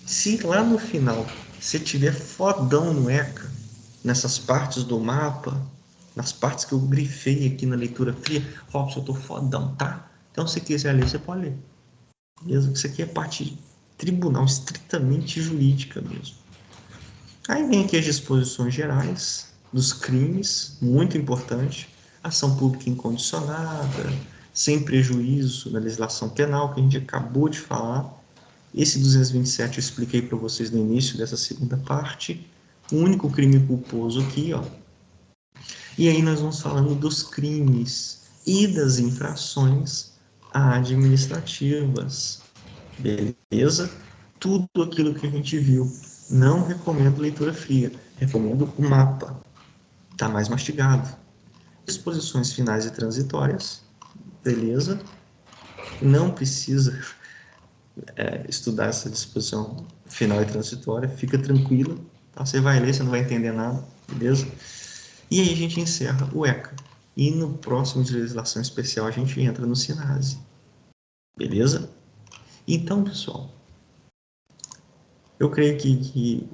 Se lá no final você tiver fodão no ECA, nessas partes do mapa, nas partes que eu grifei aqui na leitura fria, Robson, eu tô fodão, tá? Então, se quiser ler, você pode ler. Mesmo que isso aqui é parte tribunal, estritamente jurídica mesmo. Aí vem aqui as disposições gerais dos crimes, muito importante, ação pública incondicionada, sem prejuízo da legislação penal, que a gente acabou de falar, Esse 227 eu expliquei para vocês no início dessa segunda parte. O único crime culposo aqui, ó. E aí nós vamos falando dos crimes e das infrações administrativas. Beleza? Tudo aquilo que a gente viu. Não recomendo leitura fria. Recomendo o mapa. Tá mais mastigado. Disposições finais e transitórias. Beleza? Não precisa estudar essa disposição final e transitória. Fica tranquila. Tá? Você vai ler, você não vai entender nada. Beleza? E aí a gente encerra o ECA. E no próximo de legislação especial a gente entra no SINASE. Beleza? Então, pessoal, eu creio que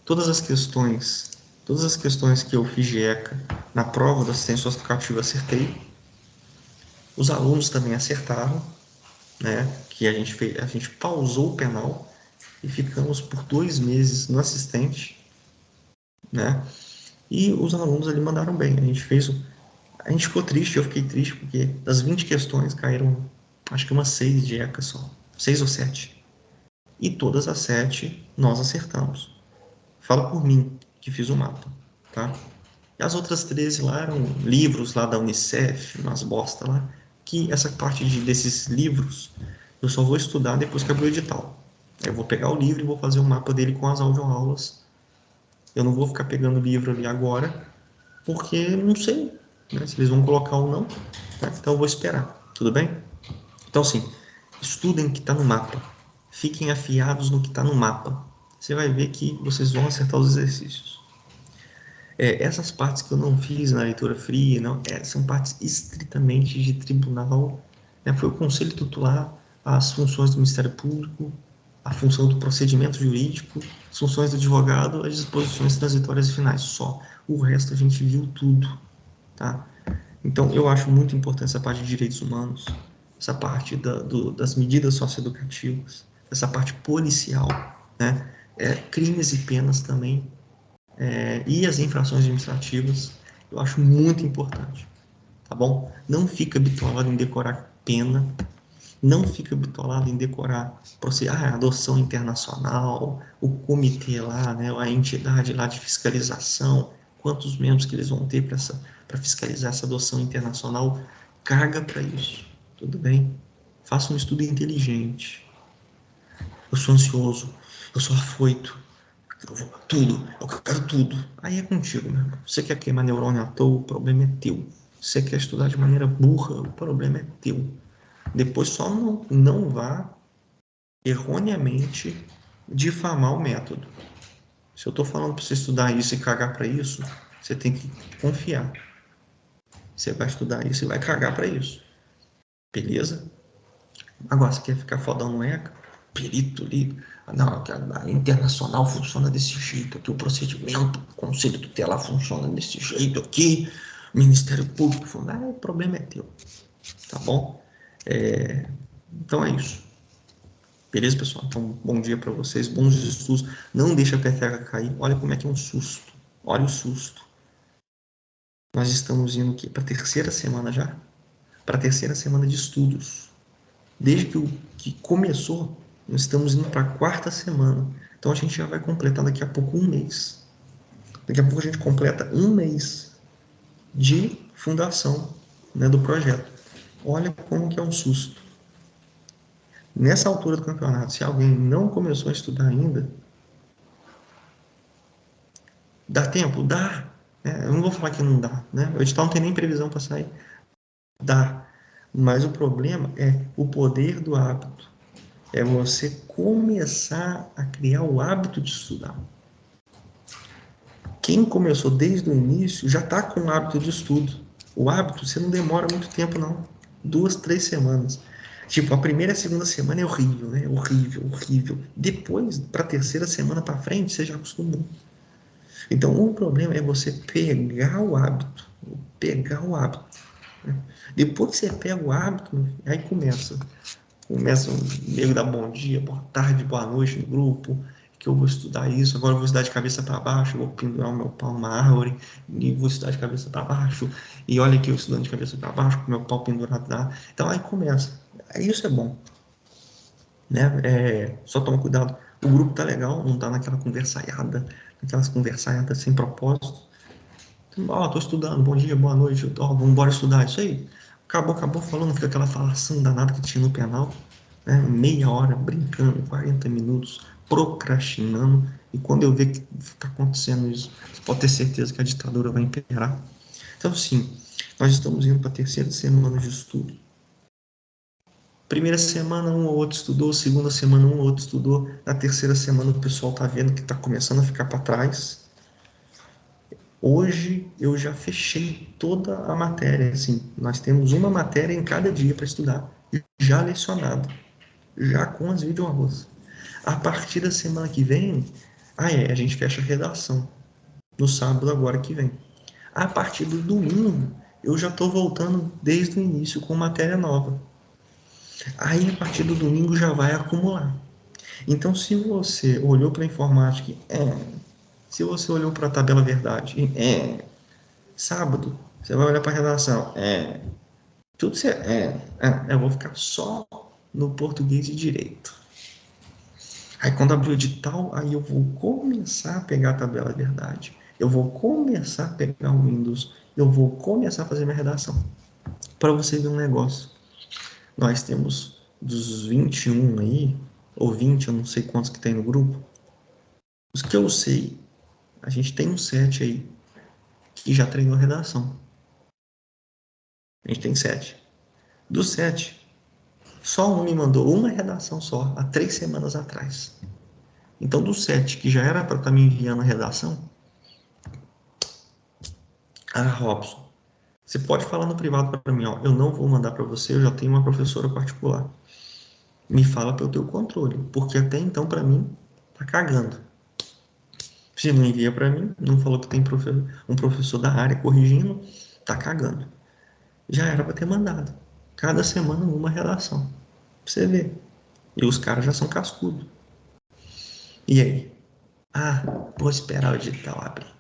todas as questões que eu fiz de ECA na prova da assistência educativa acertei. Os alunos também acertaram, né? Que a gente pausou o penal e ficamos por 2 meses no assistente, né? E os alunos ali mandaram bem. A gente ficou triste, eu fiquei triste, porque das 20 questões caíram, acho que umas 6 de ECA só. 6 ou 7. E todas as 7 nós acertamos. Falo por mim, que fiz o mapa, tá? E as outras 13 lá eram livros lá da Unicef, umas bosta lá, que essa parte desses livros eu só vou estudar depois que abrir o edital. Eu vou pegar o livro e vou fazer o mapa dele com as audioaulas. Eu não vou ficar pegando o livro ali agora, porque não sei, né, se eles vão colocar ou não, tá? Então eu vou esperar, tudo bem? Então, assim, estudem o que está no mapa. Fiquem afiados no que está no mapa. Você vai ver que vocês vão acertar os exercícios. Essas partes que eu não fiz na leitura fria, não, são partes estritamente de tribunal. Né? Foi o Conselho Tutelar, as funções do Ministério Público, a função do procedimento jurídico, as funções do advogado, as disposições transitórias e finais. Só. O resto a gente viu tudo. Tá? Então, eu acho muito importante essa parte de direitos humanos, essa parte das medidas socioeducativas, essa parte policial, né? Crimes e penas também, e as infrações administrativas, eu acho muito importante, tá bom? Não fica bitolado em decorar pena, não fica bitolado em decorar adoção internacional, o comitê lá, né, a entidade lá de fiscalização, quantos membros que eles vão ter para fiscalizar essa adoção internacional, caga para isso, tudo bem? Faça um estudo inteligente. Eu sou ansioso, eu sou afoito, eu quero tudo. Aí é contigo, meu irmão. Você quer queimar neurônio à toa, o problema é teu. Você quer estudar de maneira burra, o problema é teu. Depois só não vá erroneamente difamar o método. Se eu estou falando para você estudar isso e cagar para isso, você tem que confiar. Você vai estudar isso e vai cagar para isso. Beleza? Agora, você quer ficar fodão no ECA? Perito ali. Não, a internacional funciona desse jeito aqui, o procedimento, o conselho tutelar funciona desse jeito aqui, o Ministério Público funciona. O problema é teu. Tá bom? Então é isso. Beleza, pessoal? Então, bom dia para vocês, bons estudos. Não deixa a peteca cair. Olha como é que é um susto. Olha o susto. Nós estamos indo aqui para a terceira semana já. Para a terceira semana de estudos. Desde que começou, nós estamos indo para a quarta semana. Então a gente já vai completar daqui a pouco um mês. Daqui a pouco a gente completa um mês de fundação, né, do projeto. Olha como que é um susto. Nessa altura do campeonato, se alguém não começou a estudar ainda, dá tempo? Dá. Eu não vou falar que não dá. Né? O edital não tem nem previsão para sair. Dá. Mas o problema é o poder do hábito. É você começar a criar o hábito de estudar. Quem começou desde o início já está com o hábito de estudo. O hábito, você não demora muito tempo, não. 2, 3 semanas. Tipo, a primeira e a segunda semana é horrível, né? Horrível, horrível. Depois, para a terceira semana para frente, você já acostumou. Então, o problema é você pegar o hábito. Pegar o hábito. Né? Depois que você pega o hábito, aí começa o nego dar bom dia, boa tarde, boa noite no grupo, que eu vou estudar isso, agora eu vou estudar de cabeça para baixo, vou pendurar o meu pau numa árvore, e vou estudar de cabeça para baixo, e olha aqui eu estudando de cabeça para baixo, com o meu pau pendurado lá. Então aí começa. Aí isso é bom. né? Só toma cuidado. O grupo tá legal, não tá naquela conversaiada, naquelas conversaiadas sem propósito. Ó, tô estudando, bom dia, boa noite, ó, vamos embora estudar, isso aí. Acabou falando, fica aquela falação danada que tinha no penal, né? Meia hora brincando, 40 minutos, procrastinando, e quando eu ver que está acontecendo isso, você pode ter certeza que a ditadura vai imperar. Então, sim, nós estamos indo para a terceira semana de estudo. Primeira semana, um ou outro estudou, segunda semana, um ou outro estudou, na terceira semana o pessoal está vendo que está começando a ficar para trás. Hoje eu já fechei toda a matéria, assim, nós temos uma matéria em cada dia para estudar, já lecionado, já com as videoaulas. A partir da semana que vem, a gente fecha a redação, no sábado agora que vem. A partir do domingo, eu já estou voltando desde o início com matéria nova. Aí, a partir do domingo, já vai acumular. Então, se você olhou para a informática, se você olhou para a tabela verdade, sábado, você vai olhar para a redação, tudo certo, eu vou ficar só no português e direito. Aí, quando abrir o edital, aí eu vou começar a pegar a tabela verdade. Eu vou começar a pegar o Windows. Eu vou começar a fazer minha redação. Para você ver um negócio. Nós temos dos 21 aí, ou 20, eu não sei quantos que tem no grupo. Os que eu sei, a gente tem um 7 aí, que já treinou redação. A gente tem 7. Dos 7, só um me mandou uma redação só, há 3 semanas atrás. Então, dos 7 que já era para estar me enviando a redação, Robson, você pode falar no privado para mim, ó, eu não vou mandar para você, eu já tenho uma professora particular. Me fala para eu ter o controle, porque até então, para mim, tá cagando. Se não envia para mim, não falou que tem um professor da área corrigindo, tá cagando. Já era para ter mandado. Cada semana uma redação. Pra você ver. E os caras já são cascudos. E aí? Vou esperar o edital abrir.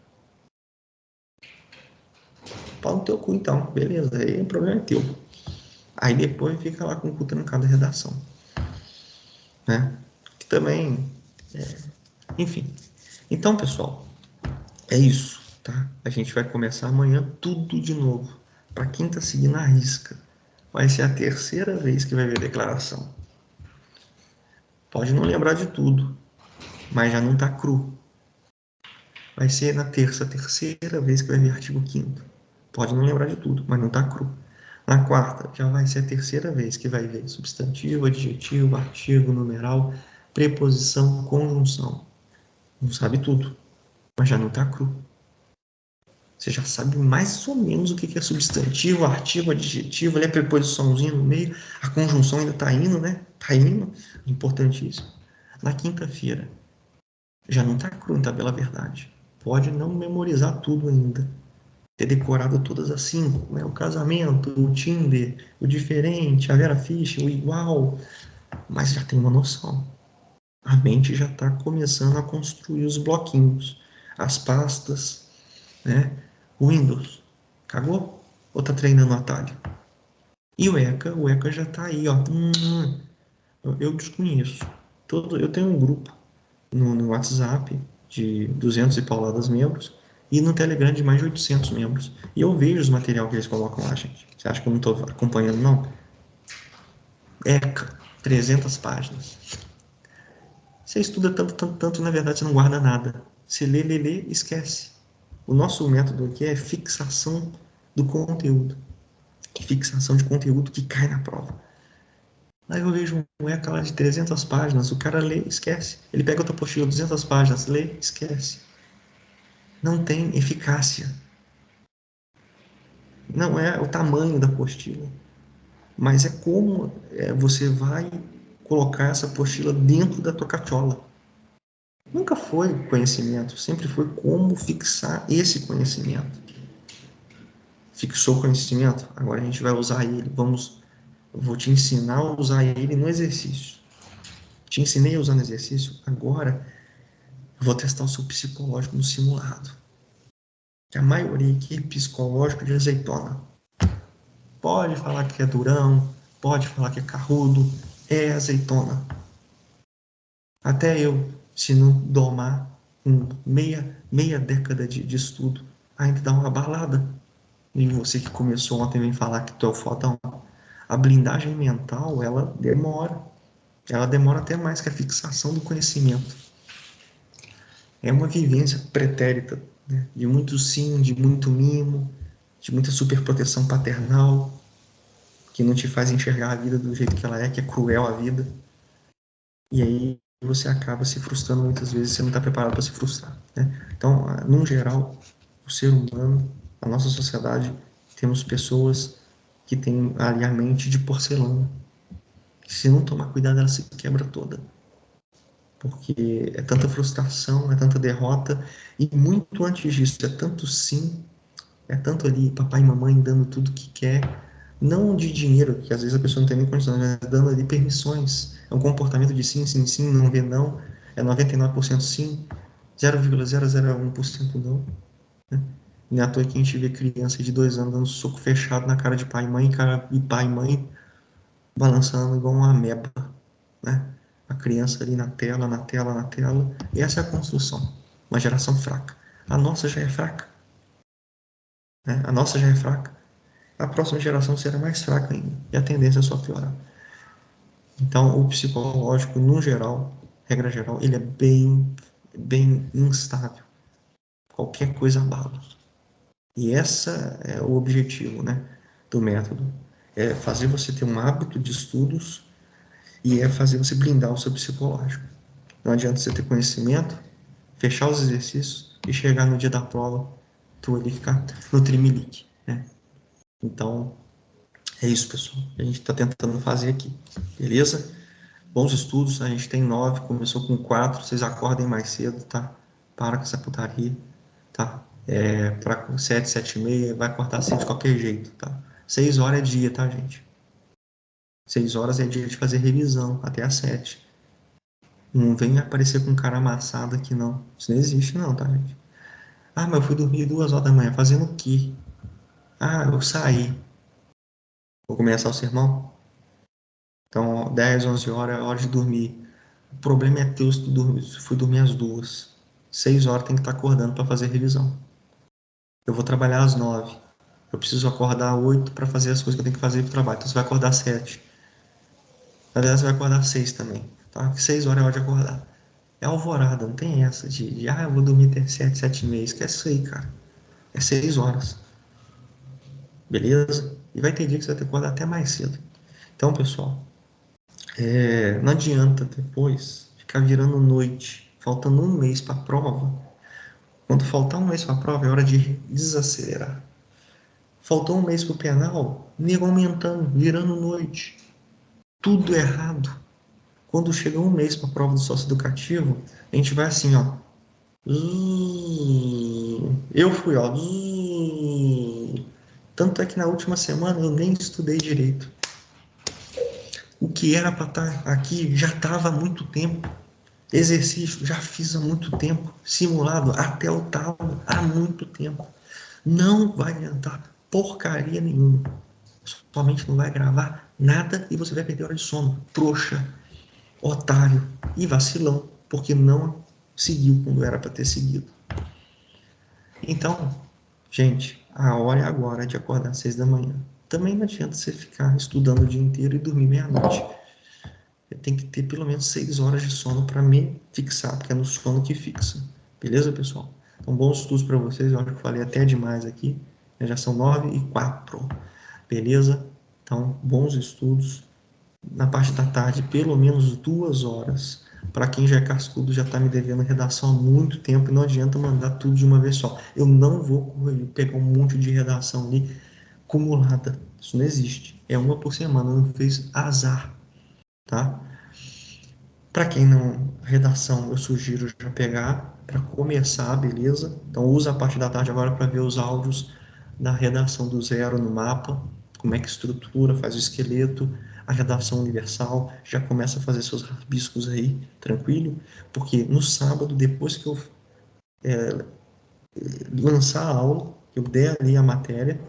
Pau no teu cu então, beleza. Aí o problema é teu. Aí depois fica lá com o cu trancado a redação. Né? Que também. Enfim. Então, pessoal, é isso. Tá? A gente vai começar amanhã tudo de novo. Para quem tá seguindo a risca. Vai ser a terceira vez que vai ver a declaração. Pode não lembrar de tudo, mas já não está cru. Vai ser na terceira vez que vai ver artigo 5º. Pode não lembrar de tudo, mas não está cru. Na quarta, já vai ser a terceira vez que vai ver substantivo, adjetivo, artigo, numeral, preposição, conjunção. Não sabe tudo, mas já não está cru. Você já sabe mais ou menos o que é substantivo, artigo, adjetivo, ali a preposiçãozinha no meio, a conjunção ainda está indo, né? Está indo, importantíssimo. Na quinta-feira, já não está cru em tabela verdade. Pode não memorizar tudo ainda. Ter decorado todas as 5, né? O casamento, o Tinder, o diferente, a Vera Fischer, o igual. Mas já tem uma noção. A mente já está começando a construir os bloquinhos, as pastas, né? O Windows, cagou? Ou tá treinando o atalho? E o ECA já está aí, ó. Eu desconheço. Eu tenho um grupo no WhatsApp de 200 e pauladas membros e no Telegram de mais de 800 membros. E eu vejo os materiais que eles colocam lá, gente. Você acha que eu não estou acompanhando, não? ECA, 300 páginas. Você estuda tanto, na verdade você não guarda nada. Você lê, esquece. O nosso método aqui é fixação do conteúdo. Fixação de conteúdo que cai na prova. Aí eu vejo um ECA lá de 300 páginas, o cara lê, esquece. Ele pega outra apostila, 200 páginas, lê, esquece. Não tem eficácia. Não é o tamanho da apostila, mas é como você vai colocar essa apostila dentro da tua cachola. Nunca foi conhecimento, sempre foi como fixar esse conhecimento. Fixou o conhecimento, agora a gente vai usar ele. Eu vou te ensinar a usar ele no exercício. Te ensinei a usar no exercício, agora eu vou testar o seu psicológico no simulado. Que a maioria aqui é psicológico de azeitona. Pode falar que é durão, pode falar que é carrudo, é azeitona. Até eu, se não domar com meia década de estudo, ainda dá uma balada. E você que começou ontem vem falar que tu é o fodão. A blindagem mental, ela demora. Ela demora até mais que a fixação do conhecimento. É uma vivência pretérita, né? De muito sim, de muito mimo, de muita superproteção paternal, que não te faz enxergar a vida do jeito que ela é, que é cruel a vida. E aí você acaba se frustrando muitas vezes, você não está preparado para se frustrar, né? Então, num geral, o ser humano, a nossa sociedade, temos pessoas que têm ali a mente de porcelana. Se não tomar cuidado, ela se quebra toda. Porque é tanta frustração, é tanta derrota, e muito antes disso, é tanto sim, é tanto ali papai e mamãe dando tudo que quer, não de dinheiro, que às vezes a pessoa não tem nem condições, mas dando ali permissões. É um comportamento de sim, sim, sim, não vê não, é 99% sim, 0,001% não. Né? Não é à toa que a gente vê criança de 2 anos dando soco fechado na cara de pai e mãe, e pai e mãe balançando igual uma ameba, né? A criança ali na tela, na tela, na tela. E essa é a construção. Uma geração fraca. A nossa já é fraca, né? A nossa já é fraca. A próxima geração será mais fraca ainda. E a tendência é só piorar. Então, o psicológico, no geral, regra geral, ele é bem instável. Qualquer coisa abala. E essa é o objetivo, né, do método. É fazer você ter um hábito de estudos e é fazer você blindar o seu psicológico. Não adianta você ter conhecimento, fechar os exercícios e chegar no dia da prova, tu ali ficar no trimelique, né? Então, é isso, pessoal. A gente está tentando fazer aqui, beleza? Bons estudos, a gente tem 9, começou com 4, vocês acordem mais cedo, tá? Para com essa putaria, tá? Para 7, 7 e meia, vai acordar cedo de qualquer jeito, tá? 6 horas é dia, tá, gente? 6 horas é dia de fazer revisão, até às 7. Não vem aparecer com cara amassado aqui, não. Isso não existe, não, tá, gente? Ah, mas eu fui dormir 2 horas da manhã, fazendo o quê? Ah, eu saí. Vou começar o sermão? Então, 10, 11 horas é hora de dormir. O problema é teu se tu fui dormir às 2. 6 horas tem que estar acordando para fazer revisão. Eu vou trabalhar às 9. Eu preciso acordar às 8 para fazer as coisas que eu tenho que fazer para o trabalho. Então, você vai acordar às 7. Na verdade, você vai acordar às 6 também. Tá? 6 horas é hora de acordar. É alvorada, não tem essa eu vou dormir até 7, 7 e meia. Esquece isso aí, cara. É 6 horas. Beleza? E vai ter dia que você vai ter que acordar até mais cedo. Então, pessoal, não adianta depois ficar virando noite, faltando um mês para a prova. Quando faltar um mês para a prova, é hora de desacelerar. Faltou um mês para o penal, nego aumentando, virando noite. Tudo errado. Quando chega um mês para a prova do sócio educativo, a gente vai assim, ó. Eu fui, ó. Tanto é que na última semana eu nem estudei direito. O que era para estar aqui já estava há muito tempo. Exercício já fiz há muito tempo. Simulado até o talo há muito tempo. Não vai adiantar porcaria nenhuma. Somente não vai gravar nada e você vai perder hora de sono. Trouxa, otário e vacilão, porque não seguiu quando era para ter seguido. Então, gente, a hora é agora de acordar às 6 da manhã. Também não adianta você ficar estudando o dia inteiro e dormir meia-noite. Tem que ter pelo menos 6 horas de sono para me fixar, porque é no sono que fixa. Beleza, pessoal? Então, bons estudos para vocês. Eu acho que eu falei até demais aqui. Já são 9h04. Beleza? Então, bons estudos. Na parte da tarde, pelo menos 2 horas. Para quem já é cascudo, já está me devendo redação há muito tempo e não adianta mandar tudo de uma vez só. Eu não vou pegar um monte de redação ali acumulada. Isso não existe. É uma por semana, não fez azar, tá? Para quem não, redação, eu sugiro já pegar para começar, beleza? Então usa a parte da tarde agora para ver os áudios da redação do zero no mapa, como é que estrutura, faz o esqueleto, a redação universal, já começa a fazer seus rabiscos aí, tranquilo? Porque no sábado, depois que eu lançar a aula, eu der ali a matéria,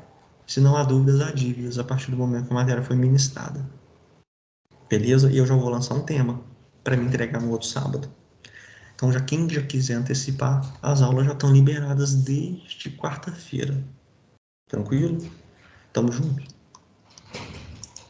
se não há dúvidas, há dívidas a partir do momento que a matéria foi ministrada. Beleza? E eu já vou lançar um tema para me entregar no outro sábado. Então, quem já quiser antecipar, as aulas já estão liberadas desde quarta-feira. Tranquilo? Tamo junto.